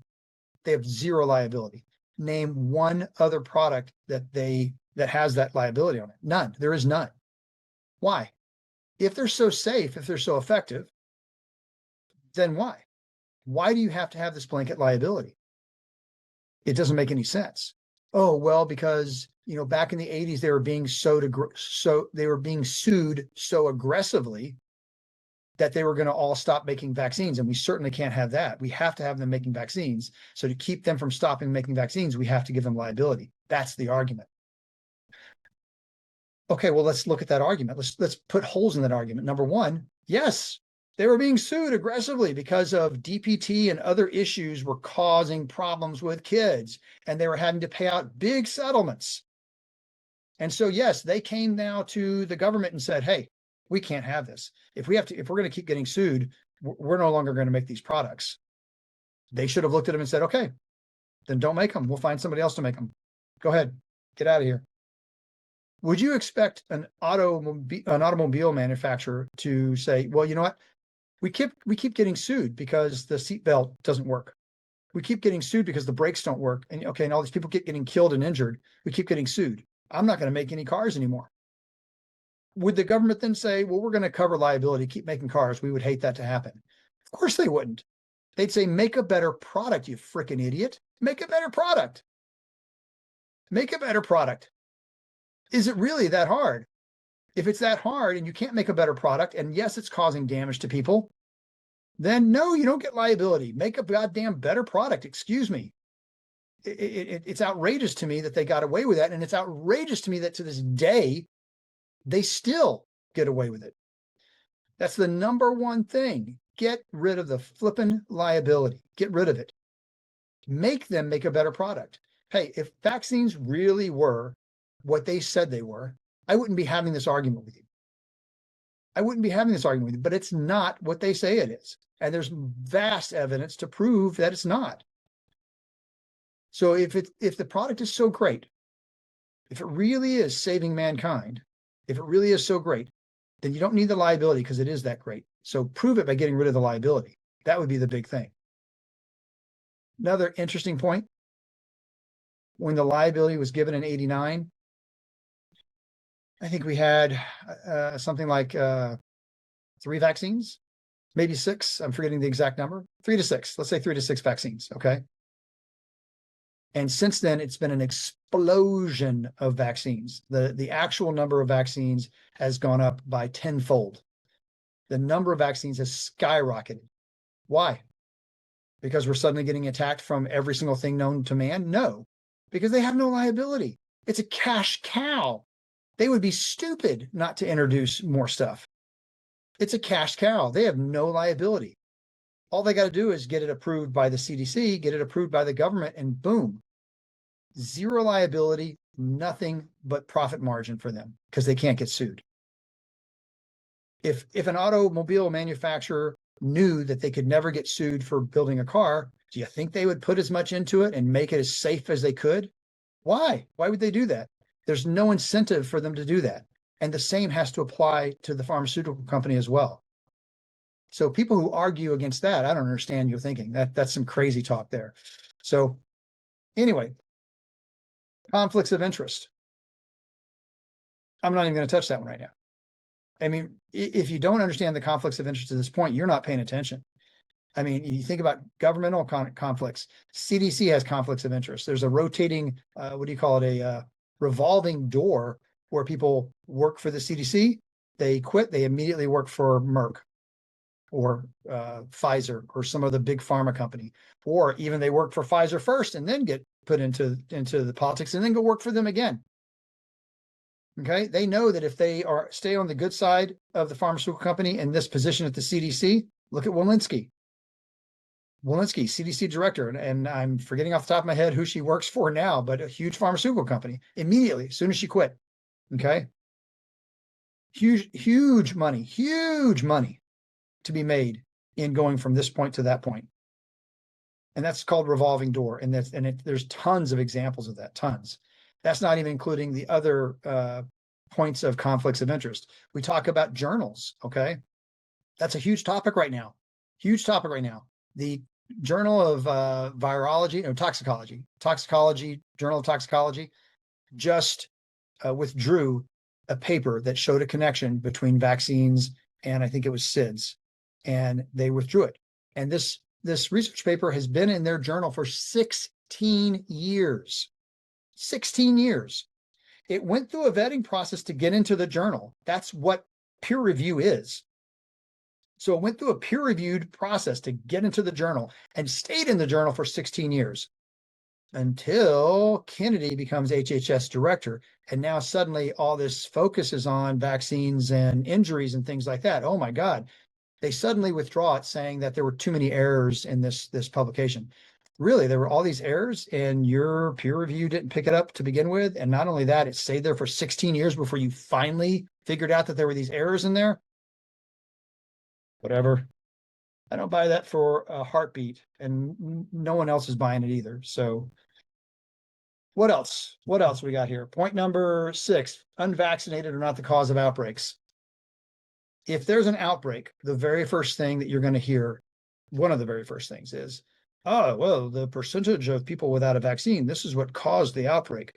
they have zero liability. Name one other product that has that liability on it. None. There is none. Why? If they're so safe, if they're so effective, then why? Why do you have to have this blanket liability? It doesn't make any sense. Oh, well, because back in the 80s they were being sued so aggressively that they were going to all stop making vaccines, and we certainly can't have that. We have to have them making vaccines. So to keep them from stopping making vaccines, we have to give them liability. That's the argument. Okay, well, let's look at that argument. Let's put holes in that argument. Number one, yes, they were being sued aggressively because of DPT and other issues were causing problems with kids, and they were having to pay out big settlements. And so, yes, they came now to the government and said, hey, we can't have this. If we're going to keep getting sued, we're no longer going to make these products. They should have looked at them and said, okay, then don't make them. We'll find somebody else to make them. Go ahead, get out of here. Would you expect an automobile manufacturer to say, well, you know what? We keep getting sued because the seatbelt doesn't work. We keep getting sued because the brakes don't work. And okay, and all these people getting killed and injured. We keep getting sued. I'm not going to make any cars anymore. Would the government then say, well, we're going to cover liability, keep making cars? We would hate that to happen. Of course they wouldn't. They'd say, make a better product, you freaking idiot. Make a better product. Make a better product. Is it really that hard? If it's that hard and you can't make a better product, and yes, it's causing damage to people, then no, you don't get liability. Make a goddamn better product. Excuse me. It's outrageous to me that they got away with that. And it's outrageous to me that to this day, they still get away with it. That's the number one thing. Get rid of the flippin' liability. Get rid of it. Make them make a better product. Hey, if vaccines really were what they said they were, I wouldn't be having this argument with you. But it's not what they say it is. And there's vast evidence to prove that it's not. So if the product is so great, if it really is saving mankind, if it really is so great, then you don't need the liability because it is that great. So prove it by getting rid of the liability. That would be the big thing. Another interesting point, when the liability was given in 89, I think we had something like 3 vaccines, maybe 6. I'm forgetting the exact number. 3 to 6. Let's say 3 to 6 vaccines. Okay. And since then, it's been an explosion of vaccines. The actual number of vaccines has gone up by tenfold. The number of vaccines has skyrocketed. Why? Because we're suddenly getting attacked from every single thing known to man? No, because they have no liability. It's a cash cow. They would be stupid not to introduce more stuff. It's a cash cow. They have no liability. All they got to do is get it approved by the CDC, get it approved by the government, and boom, zero liability, nothing but profit margin for them because they can't get sued. If an automobile manufacturer knew that they could never get sued for building a car, do you think they would put as much into it and make it as safe as they could? Why? Why would they do that? There's no incentive for them to do that. And the same has to apply to the pharmaceutical company as well. So people who argue against that, I don't understand your thinking. That's some crazy talk there. So anyway, conflicts of interest. I'm not even going to touch that one right now. I mean, if you don't understand the conflicts of interest at this point, you're not paying attention. I mean, you think about governmental conflicts. CDC has conflicts of interest. There's a rotating, what do you call it? A revolving door where people work for the CDC. They quit. They immediately work for Merck or Pfizer or some other big pharma company, or even they work for Pfizer first and then get put into the politics and then go work for them again. Okay, they know that if they stay on the good side of the pharmaceutical company in this position at the CDC, look at Walensky, CDC director, and I'm forgetting off the top of my head who she works for now, but a huge pharmaceutical company. Immediately, as soon as she quit, okay, huge money to be made in going from this point to that point, and that's called revolving door, and there's tons of examples of that, tons. That's not even including the other points of conflicts of interest. We talk about journals, okay? That's a huge topic right now. The Journal of Virology, no, Toxicology, Journal of Toxicology, just withdrew a paper that showed a connection between vaccines and I think it was SIDS, and they withdrew it. And this research paper has been in their journal for 16 years. 16 years. It went through a vetting process to get into the journal. That's what peer review is. So it went through a peer-reviewed process to get into the journal and stayed in the journal for 16 years until Kennedy becomes HHS director. And now suddenly all this focus is on vaccines and injuries and things like that. Oh my God. They suddenly withdraw it, saying that there were too many errors in this publication. Really, there were all these errors and your peer review didn't pick it up to begin with. And not only that, it stayed there for 16 years before you finally figured out that there were these errors in there. Whatever. I don't buy that for a heartbeat, and no one else is buying it either. So what else? What else we got here? Point number 6, unvaccinated are not the cause of outbreaks. If there's an outbreak, the very first thing that you're going to hear, one of the very first things is, oh, well, the percentage of people without a vaccine, this is what caused the outbreak.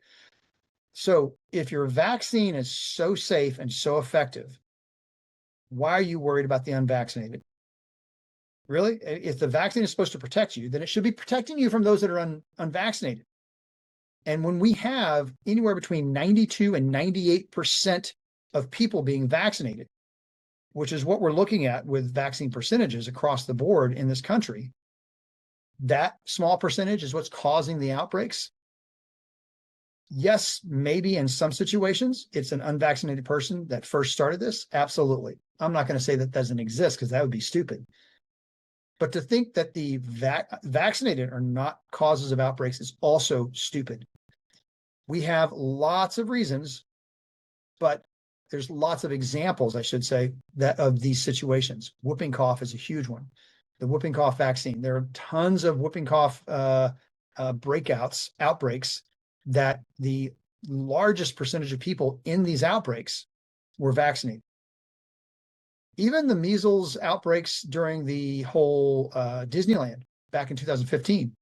So if your vaccine is so safe and so effective, why are you worried about the unvaccinated? Really? If the vaccine is supposed to protect you, then it should be protecting you from those that are unvaccinated. And when we have anywhere between 92 and 98% of people being vaccinated, which is what we're looking at with vaccine percentages across the board in this country, that small percentage is what's causing the outbreaks. Yes, maybe in some situations, it's an unvaccinated person that first started this. Absolutely. I'm not going to say that doesn't exist because that would be stupid. But to think that the vaccinated are not causes of outbreaks is also stupid. We have lots of reasons, but there's lots of examples, I should say, that of these situations. Whooping cough is a huge one. The whooping cough vaccine. There are tons of whooping cough outbreaks that the largest percentage of people in these outbreaks were vaccinated. Even the measles outbreaks during the whole Disneyland back in 2015.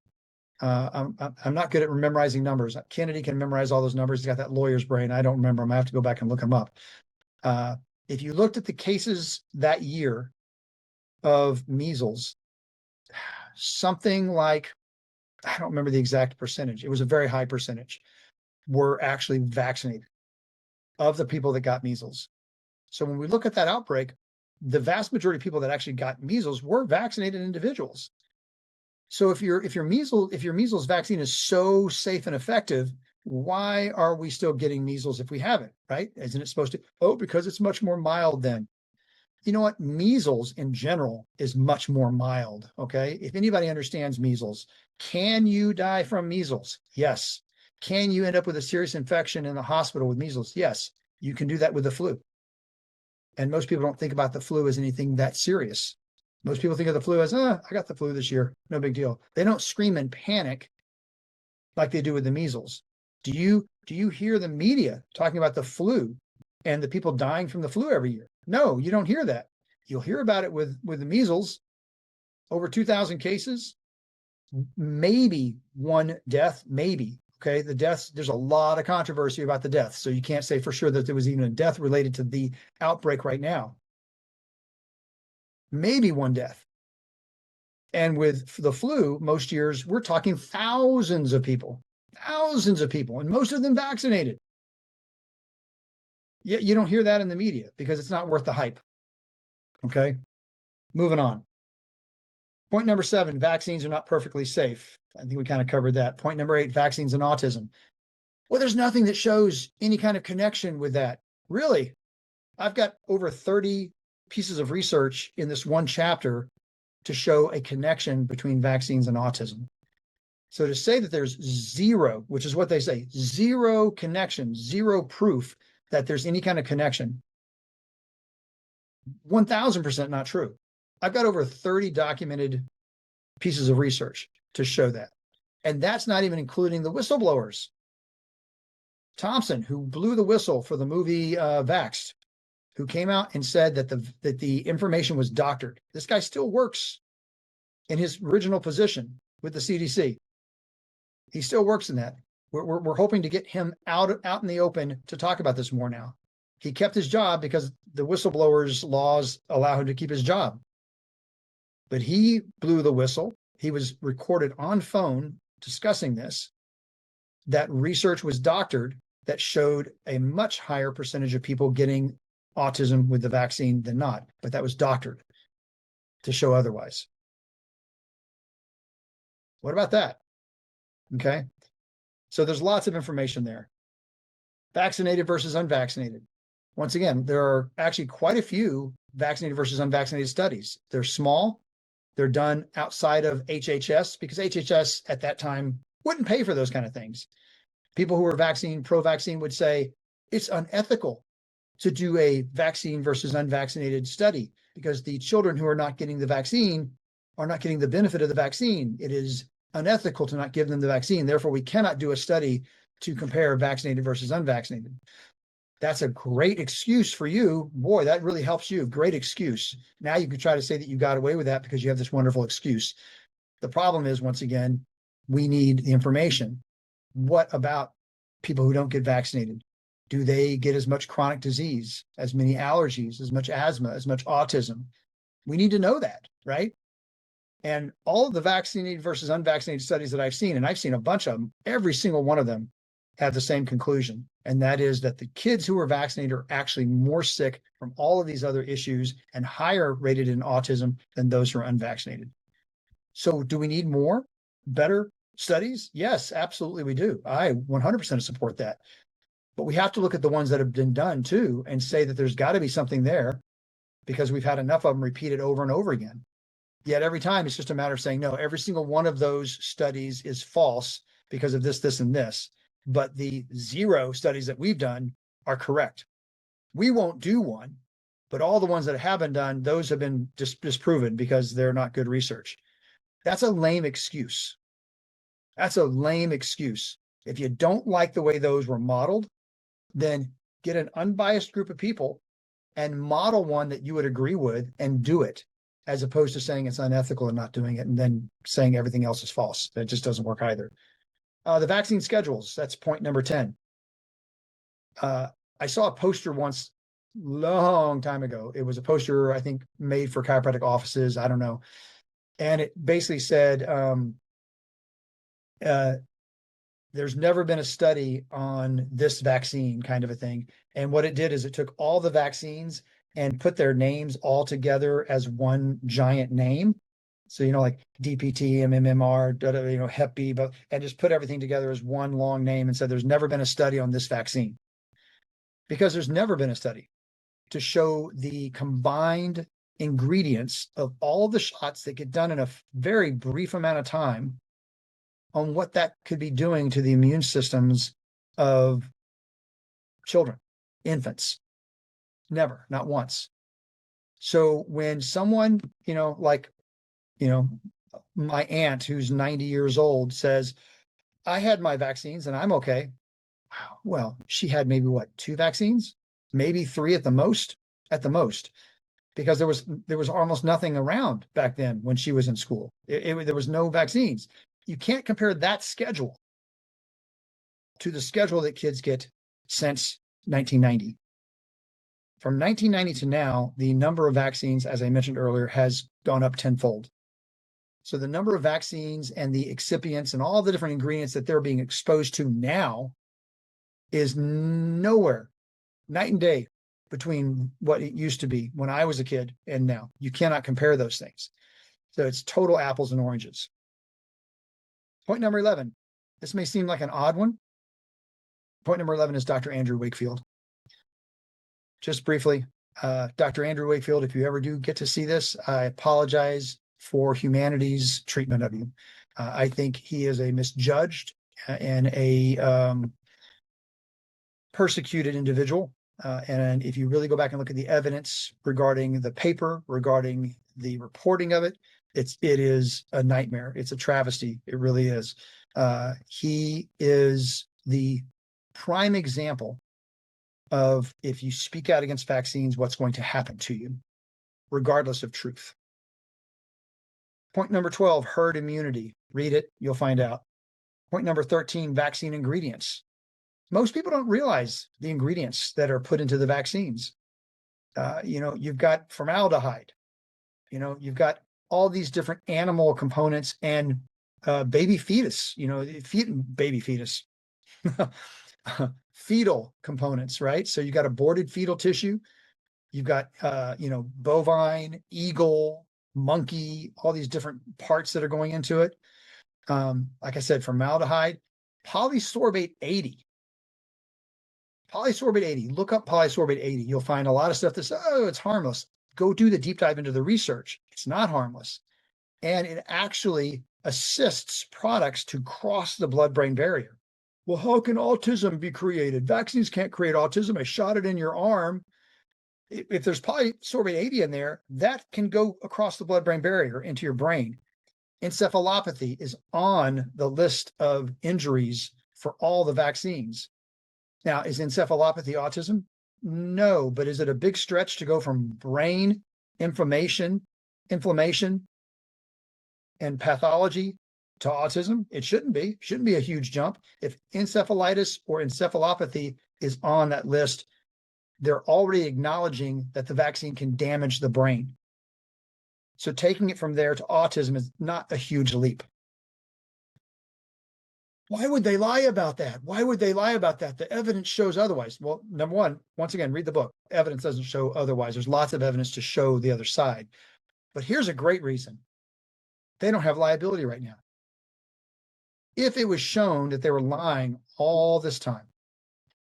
I'm not good at memorizing numbers. Kennedy can memorize all those numbers. He's got that lawyer's brain. I don't remember them. I have to go back and look them up. If you looked at the cases that year of measles, something like I don't remember the exact percentage. It was a very high percentage, were actually vaccinated of the people that got measles. So when we look at that outbreak, the vast majority of people that actually got measles were vaccinated individuals. So if your measles vaccine is so safe and effective, why are we still getting measles if we haven't, right? Isn't it supposed to? Oh, because it's much more mild then. You know what? Measles in general is much more mild. Okay. If anybody understands measles, can you die from measles? Yes. Can you end up with a serious infection in the hospital with measles? Yes. You can do that with the flu. And most people don't think about the flu as anything that serious. Most people think of the flu as, I got the flu this year. No big deal. They don't scream and panic like they do with the measles. Do you hear the media talking about the flu and the people dying from the flu every year? No, you don't hear that. You'll hear about it with the measles, over 2,000 cases, maybe one death, maybe. Okay, the deaths, there's a lot of controversy about the deaths, so you can't say for sure that there was even a death related to the outbreak right now. Maybe one death. And with the flu, most years, we're talking thousands of people, and most of them vaccinated. Yet you don't hear that in the media because it's not worth the hype. Okay, moving on. Point number 7, vaccines are not perfectly safe. I think we kind of covered that. Point number 8, vaccines and autism. Well, there's nothing that shows any kind of connection with that. Really, I've got over 30 pieces of research in this one chapter to show a connection between vaccines and autism. So to say that there's zero, which is what they say, zero connection, zero proof that there's any kind of connection, 1,000% not true. I've got over 30 documented pieces of research to show that. And that's not even including the whistleblowers. Thompson, who blew the whistle for the movie Vaxxed, who came out and said that the information was doctored. This guy still works in his original position with the CDC. He still works in that. We're hoping to get him out in the open to talk about this more now. He kept his job because the whistleblowers laws allow him to keep his job. But he blew the whistle. He was recorded on phone discussing this. That research was doctored that showed a much higher percentage of people getting autism with the vaccine than not, but that was doctored to show otherwise. What about that? Okay. So there's lots of information there. Vaccinated versus unvaccinated. Once again, there are actually quite a few vaccinated versus unvaccinated studies. They're small. They're done outside of HHS because HHS at that time wouldn't pay for those kind of things. People who are pro-vaccine would say it's unethical to do a vaccine versus unvaccinated study because the children who are not getting the vaccine are not getting the benefit of the vaccine. It is unethical to not give them the vaccine. Therefore, we cannot do a study to compare vaccinated versus unvaccinated. That's a great excuse for you. Boy, that really helps you. Great excuse. Now you can try to say that you got away with that because you have this wonderful excuse. The problem is, once again, we need the information. What about people who don't get vaccinated? Do they get as much chronic disease, as many allergies, as much asthma, as much autism? We need to know that, right? And all of the vaccinated versus unvaccinated studies that I've seen, and I've seen a bunch of them, every single one of them have the same conclusion. And that is that the kids who are vaccinated are actually more sick from all of these other issues and higher rated in autism than those who are unvaccinated. So do we need more, better studies? Yes, absolutely we do. I 100% support that. But we have to look at the ones that have been done too and say that there's got to be something there because we've had enough of them repeated over and over again. Yet every time it's just a matter of saying, no, every single one of those studies is false because of this, this, and this. But the 0 studies that we've done are correct. We won't do one, but all the ones that have been done, those have been disproven because they're not good research. That's a lame excuse. That's a lame excuse. If you don't like the way those were modeled, then get an unbiased group of people and model one that you would agree with and do it, as opposed to saying it's unethical and not doing it and then saying everything else is false. That just doesn't work either. The vaccine schedules, that's point number 10. I saw a poster once, long time ago. It was a poster, I think, made for chiropractic offices. I don't know. And it basically said, there's never been a study on this vaccine kind of a thing. And what it did is it took all the vaccines and put their names all together as one giant name. So, like DPT, MMR, Hep B, and just put everything together as one long name and said, there's never been a study on this vaccine. Because there's never been a study to show the combined ingredients of all the shots that get done in a very brief amount of time on what that could be doing to the immune systems of children, infants. Never, not once. So when someone, my aunt who's 90 years old says, I had my vaccines and I'm okay. Well, she had maybe two vaccines, maybe three at the most, because there was almost nothing around back then when she was in school. There was no vaccines. You can't compare that schedule to the schedule that kids get since 1990. From 1990 to now, the number of vaccines, as I mentioned earlier, has gone up tenfold. So the number of vaccines and the excipients and all the different ingredients that they're being exposed to now is nowhere, night and day, between what it used to be when I was a kid and now. You cannot compare those things. So it's total apples and oranges. Point number 11. This may seem like an odd one. Point number 11 is Dr. Andrew Wakefield. Just briefly, Dr. Andrew Wakefield, if you ever do get to see this, I apologize for humanity's treatment of you. I think he is a misjudged and a persecuted individual. And if you really go back and look at the evidence regarding the paper, regarding the reporting of it, it is a nightmare. It's a travesty. It really is. He is the prime example of, if you speak out against vaccines, what's going to happen to you, regardless of truth. Point number 12, herd immunity. Read it, you'll find out. Point number 13, vaccine ingredients. Most people don't realize the ingredients that are put into the vaccines. You've got formaldehyde. You've got all these different animal components and baby fetus, baby fetus, fetal components, right? So you got aborted fetal tissue. You've got, bovine, eagle, monkey, all these different parts that are going into it. Like I said, formaldehyde, polysorbate 80. Polysorbate 80. Look up polysorbate 80. You'll find a lot of stuff that says, oh, it's harmless. Go do the deep dive into the research. It's not harmless. And it actually assists products to cross the blood-brain barrier. Well, how can autism be created? Vaccines can't create autism. I shot it in your arm. If there's polysorbate 80 in there, that can go across the blood-brain barrier into your brain. Encephalopathy is on the list of injuries for all the vaccines. Now, is encephalopathy autism? No, but is it a big stretch to go from brain inflammation, and pathology to autism? It shouldn't be. Shouldn't be a huge jump. If encephalitis or encephalopathy is on that list, they're already acknowledging that the vaccine can damage the brain. So taking it from there to autism is not a huge leap. Why would they lie about that? Why would they lie about that? The evidence shows otherwise. Well, number one, once again, read the book. Evidence doesn't show otherwise. There's lots of evidence to show the other side. But here's a great reason. They don't have liability right now. If it was shown that they were lying all this time,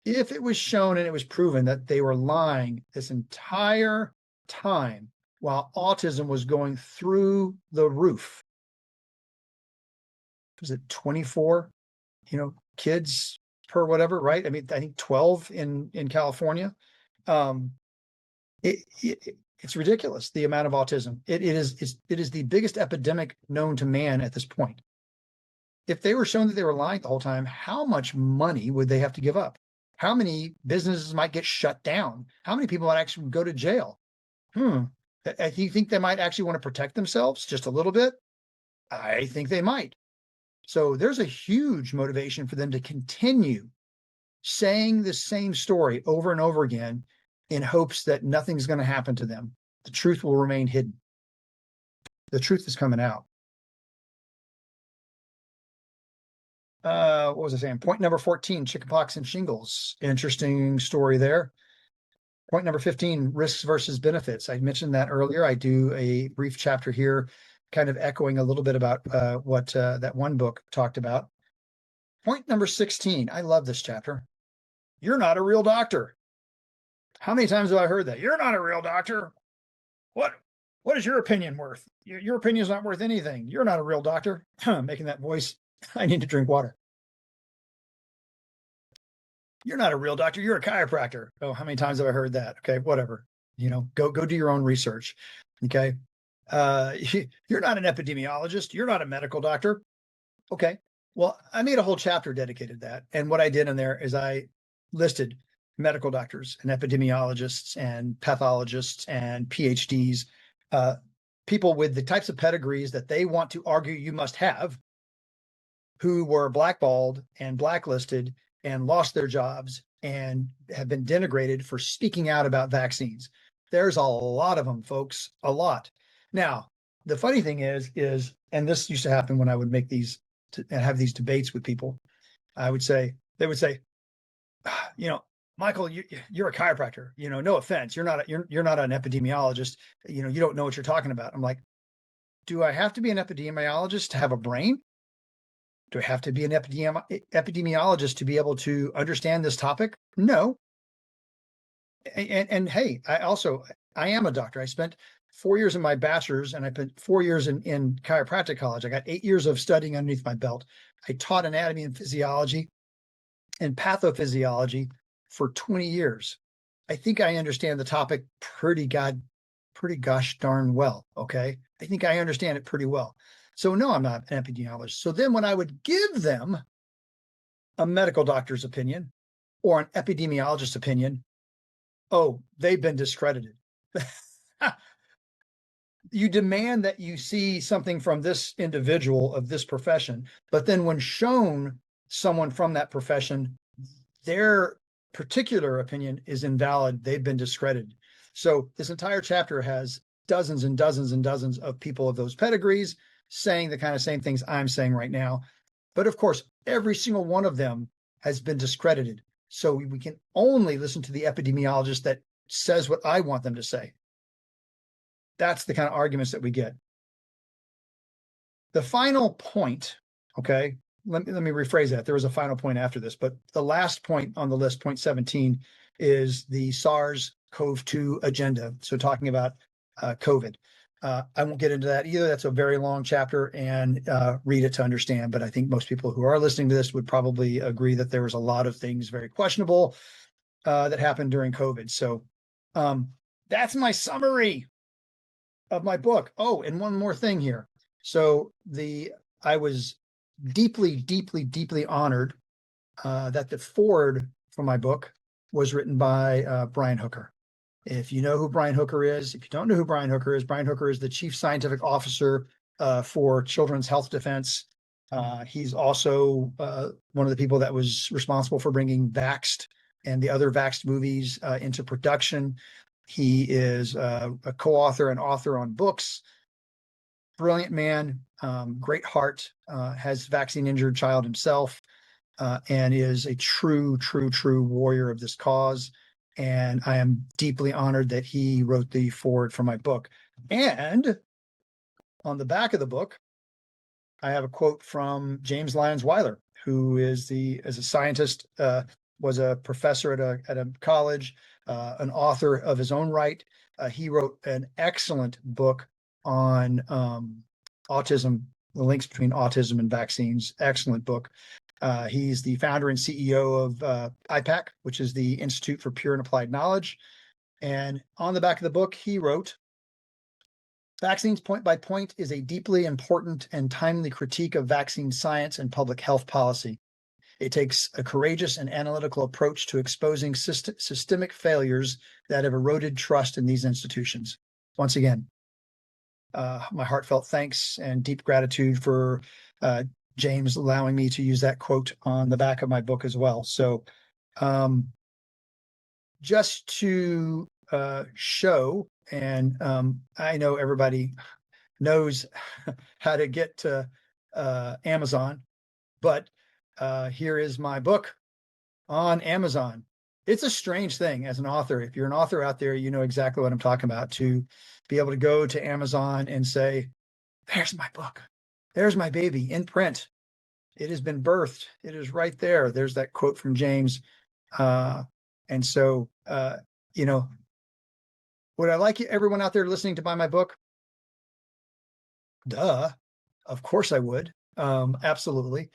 if it was shown and it was proven that they were lying this entire time while autism was going through the roof, was it 24, kids per whatever, right? I mean, I think 12 in California. It's ridiculous, the amount of autism. It is the biggest epidemic known to man at this point. If they were shown that they were lying the whole time, how much money would they have to give up? How many businesses might get shut down? How many people might actually go to jail? Do you think they might actually want to protect themselves just a little bit? I think they might. So there's a huge motivation for them to continue saying the same story over and over again in hopes that nothing's going to happen to them. The truth will remain hidden. The truth is coming out. What was I saying? Point number 14, chickenpox and shingles. Interesting story there. Point number 15, risks versus benefits. I mentioned that earlier. I do a brief chapter here, kind of echoing a little bit about what that one book talked about. Point number 16, I love this chapter. You're not a real doctor. How many times have I heard that? You're not a real doctor. What what is your opinion worth? Your opinion is not worth anything. You're not a real doctor. Making that voice. I need to drink water. You're not a real doctor. You're a chiropractor. Oh, how many times have I heard that? Okay, whatever. Go do your own research. Okay. You're not an epidemiologist. You're not a medical doctor. Okay. Well, I made a whole chapter dedicated to that. And what I did in there is I listed medical doctors and epidemiologists and pathologists and PhDs, people with the types of pedigrees that they want to argue you must have, who were blackballed and blacklisted and lost their jobs and have been denigrated for speaking out about vaccines. There's a lot of them, folks, a lot. Now, the funny thing is, and this used to happen when I would make these and have these debates with people, they would say, Michael, you're a chiropractor, no offense. You're not an epidemiologist. You don't know what you're talking about. I'm like, do I have to be an epidemiologist to have a brain? Do I have to be an epidemiologist to be able to understand this topic? No. And hey, I am a doctor. I spent 4 years in my bachelor's and I spent 4 years in chiropractic college. I got 8 years of studying underneath my belt. I taught anatomy and physiology and pathophysiology for 20 years. I think I understand the topic pretty gosh darn well. Okay. I think I understand it pretty well. So no, I'm not an epidemiologist. So then when I would give them a medical doctor's opinion or an epidemiologist's opinion, oh, they've been discredited. You demand that you see something from this individual of this profession, but then when shown someone from that profession, their particular opinion is invalid. They've been discredited. So this entire chapter has dozens and dozens and dozens of people of those pedigrees saying the kind of same things I'm saying right now. But of course, every single one of them has been discredited. So we can only listen to the epidemiologist that says what I want them to say. That's the kind of arguments that we get. The final point, okay, let me rephrase that. There was a final point after this, but the last point on the list, point 17, is the SARS-CoV-2 agenda. So talking about COVID. I won't get into that either. That's a very long chapter and read it to understand. But I think most people who are listening to this would probably agree that there was a lot of things very questionable that happened during COVID. So that's my summary of my book. Oh, and one more thing here. So I was deeply, deeply, deeply honored that the foreword for my book was written by Brian Hooker. If you know who Brian Hooker is, if you don't know who Brian Hooker is the Chief Scientific Officer for Children's Health Defense. He's also one of the people that was responsible for bringing Vaxxed and the other Vaxxed movies into production. He is a co-author and author on books. Brilliant man, great heart, has vaccine-injured child himself, and is a true, true, true warrior of this cause. And I am deeply honored that he wrote the foreword for my book. And on the back of the book, I have a quote from James Lyons Weiler, who is as a scientist, was a professor at a college, an author of his own right. He wrote an excellent book on autism, the links between autism and vaccines. Excellent book. He's the founder and CEO of IPAC, which is the Institute for Pure and Applied Knowledge. And on the back of the book, he wrote, "Vaccines Point by Point is a deeply important and timely critique of vaccine science and public health policy. It takes a courageous and analytical approach to exposing systemic failures that have eroded trust in these institutions." Once again, my heartfelt thanks and deep gratitude for James allowing me to use that quote on the back of my book as well. So just to show, and I know everybody knows how to get to Amazon, but here is my book on Amazon. It's a strange thing as an author. If you're an author out there, you know exactly what I'm talking about, to be able to go to Amazon and say, there's my book. There's my baby in print. It has been birthed. It is right there. There's that quote from James. And so, you know, would I like everyone out there listening to buy my book? Duh. Of course I would. Absolutely.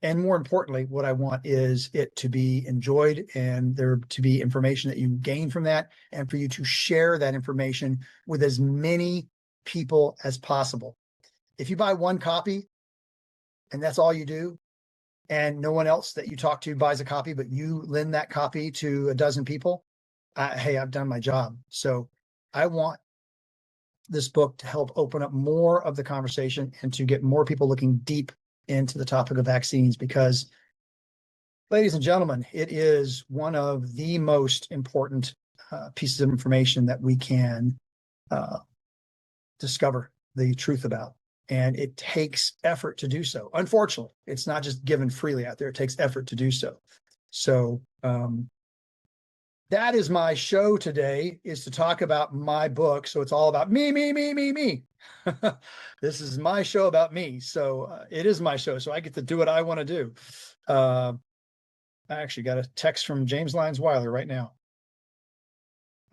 And more importantly, what I want is it to be enjoyed and there to be information that you gain from that, and for you to share that information with as many people as possible. If you buy one copy and that's all you do, and no one else that you talk to buys a copy, but you lend that copy to a dozen people, hey, I've done my job. So I want this book to help open up more of the conversation and to get more people looking deep into the topic of vaccines, because, ladies and gentlemen, it is one of the most important pieces of information that we can discover the truth about. And it takes effort to do so. Unfortunately, it's not just given freely out there. It takes effort to do so. So that is my show today, is to talk about my book. So it's all about me, me, me, me, me. This is my show about me. So it is my show. So I get to do what I want to do. I actually got a text from James Lyons Weiler right now.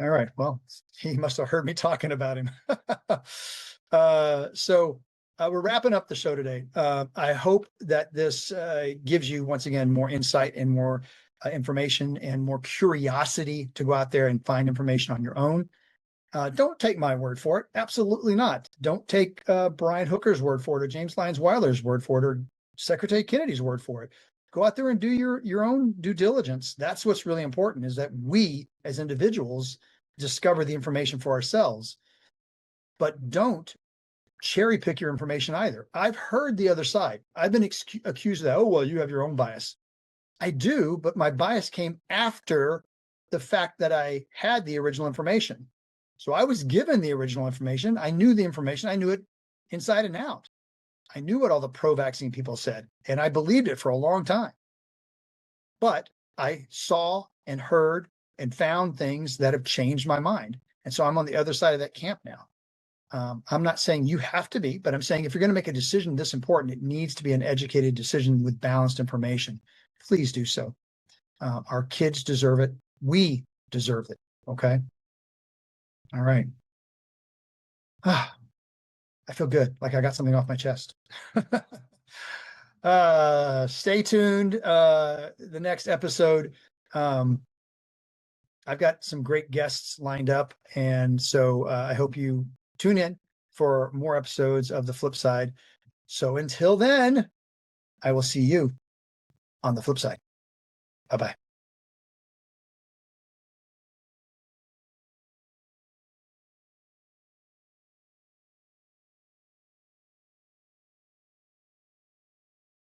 All right. Well, he must have heard me talking about him. So we're wrapping up the show today. I hope that this gives you, once again, more insight and more information and more curiosity to go out there and find information on your own. Don't take my word for it. Absolutely not. Don't take Brian Hooker's word for it, or James Lyons Weiler's word for it, or Secretary Kennedy's word for it. Go out there and do your own due diligence. That's what's really important, is that we as individuals discover the information for ourselves. But don't cherry pick your information either. I've heard the other side. I've been accused of that. Oh, well, you have your own bias. I do, but my bias came after the fact that I had the original information. So I was given the original information. I knew the information. I knew it inside and out. I knew what all the pro-vaccine people said, and I believed it for a long time. But I saw and heard and found things that have changed my mind. And so I'm on the other side of that camp now. I'm not saying you have to be, but I'm saying if you're going to make a decision this important, it needs to be an educated decision with balanced information. Please do so. Our kids deserve it. We deserve it. Okay. All right. I feel good. Like I got something off my chest. Stay tuned. The next episode, I've got some great guests lined up. And so I hope you tune in for more episodes of the Flipside. So until then, I will see you on the flip side. Bye-bye.